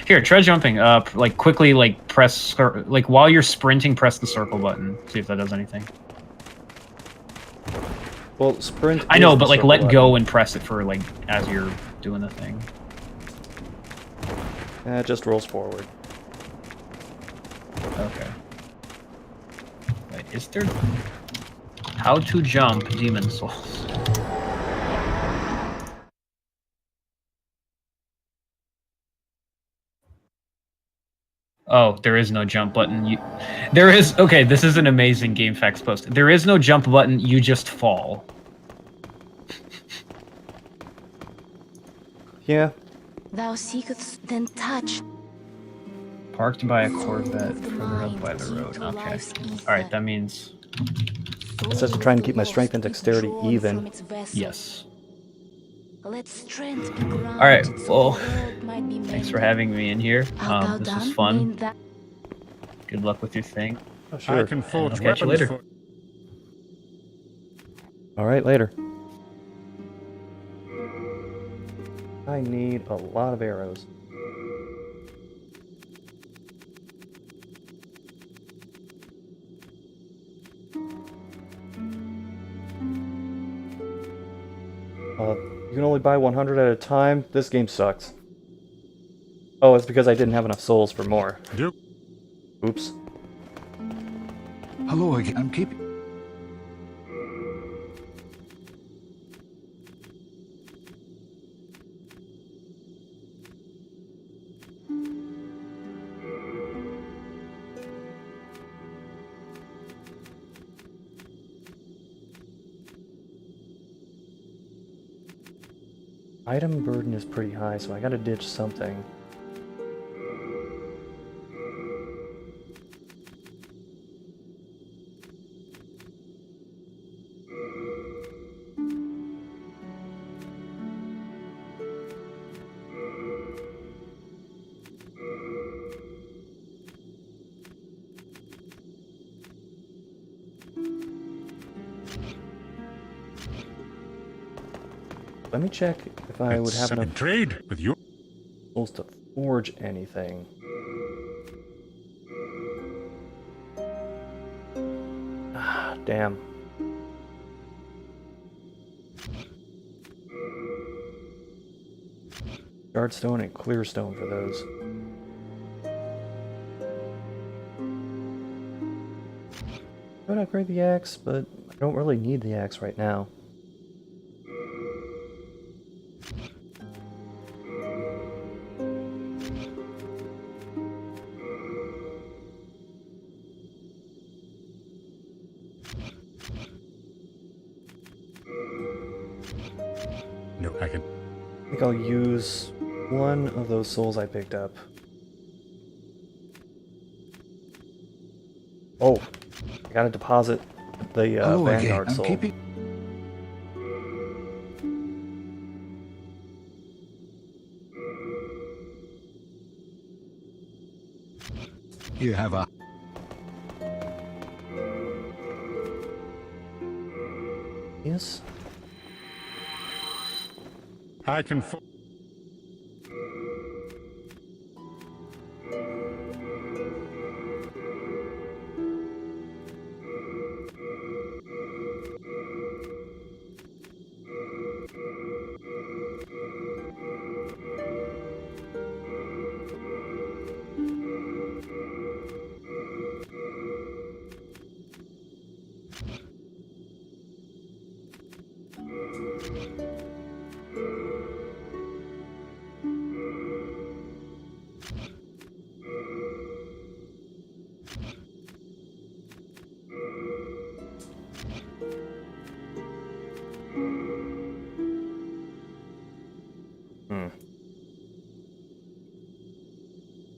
S4: Here, try jumping up. Like, quickly, like, press... Like, while you're sprinting, press the circle button. See if that does anything.
S1: Well, sprint.
S4: I know,
S1: is
S4: but,
S1: the
S4: like,
S1: circle
S4: let
S1: button.
S4: go and press it for, like, as you're doing the thing.
S1: It just rolls forward.
S4: Okay. Wait, is there... How to jump Demon Souls? Oh, there is no jump button. There is... Okay, this is an amazing GameFAQs post. There is no jump button, you just fall.
S1: Yeah.
S3: Thou seekest, then touch.
S4: Parked by a Corvette, further up by the road. Okay. Alright, that means...
S1: It says to try and keep my strength and dexterity even.
S4: Yes.
S3: All
S4: Alright, well, thanks for having me in here.
S3: Art
S4: This
S3: thou
S4: was
S3: done?
S4: fun.
S3: Mean that-
S4: Good luck with your thing.
S1: Oh, sure.
S2: I can forge
S4: I'll catch you
S2: weapons
S4: later.
S2: for...
S1: All right, later. I need a lot of arrows. You can only buy 100 at a time. This game sucks. Oh, it's because I didn't have enough souls for more.
S2: Duke.
S1: Oops.
S5: Hello again. I'm keeping...
S1: Item burden is pretty high, so I gotta ditch something. Let me check if I would have enough
S2: trade with your...
S1: souls to forge anything. Ah, damn. Shard stone and clear stone for those. I would upgrade the axe, but I don't really need the axe right now.
S2: No, I can...
S1: I think I'll use one of those souls I picked up. Oh, I gotta deposit the
S5: Hello again.
S1: Vanguard
S5: I'm
S1: soul.
S5: keeping... You have a...
S1: Yes.
S2: I can for...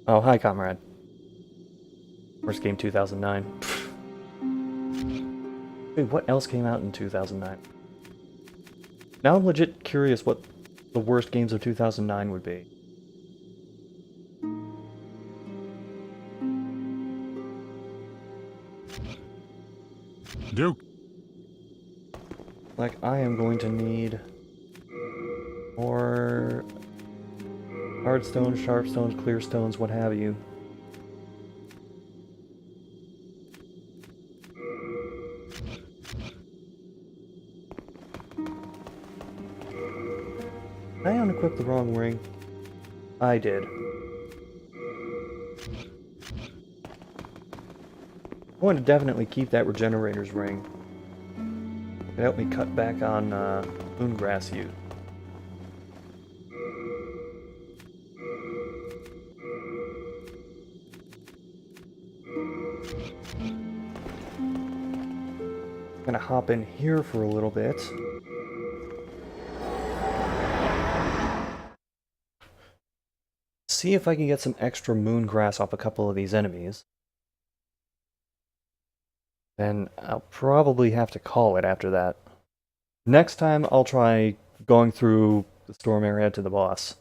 S1: Oh, hi, comrade. First game 2009. Dude, what else came out in 2009? Now I'm legit curious what the worst games of 2009 would be.
S2: Duke.
S1: Like, I am going to need more hard stones, sharp stones, clear stones, what have you. Did I unequip the wrong ring? I did. I want to definitely keep that regenerator's ring. It helped me cut back on moongrass use. Gonna hop in here for a little bit. See if I can get some extra moongrass off a couple of these enemies. Then I'll probably have to call it after that. Next time I'll try going through the storm area to the boss.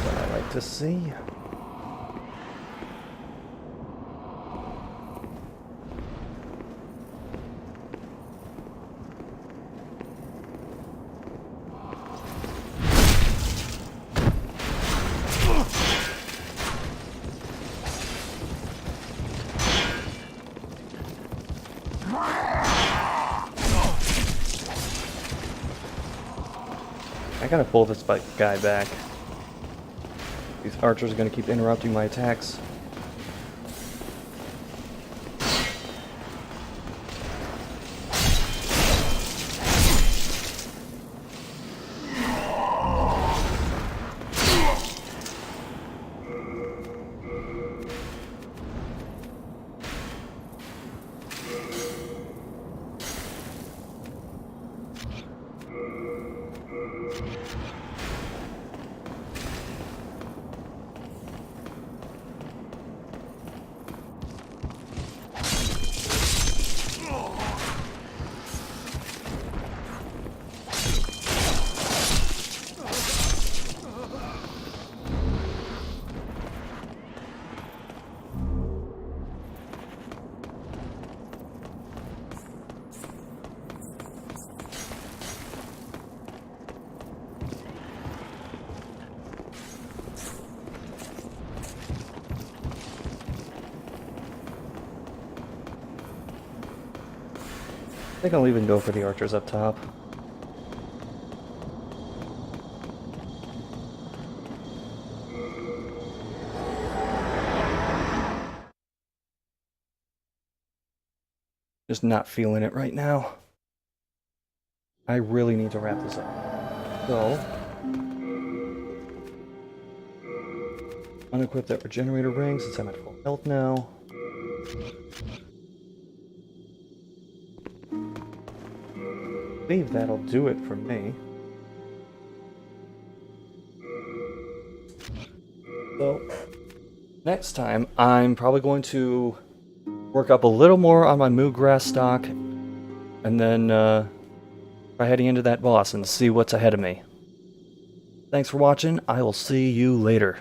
S1: What I like to see. I gotta pull this guy back. These archers are gonna keep interrupting my attacks. I think I'll even go for the archers up top. Just not feeling it right now. I really need to wrap this up. So, unequip that regenerator ring since I'm at full health now. I believe that'll do it for me. So, next time I'm probably going to work up a little more on my moongrass stock and then try heading into that boss and see what's ahead of me. Thanks for watching. I will see you later.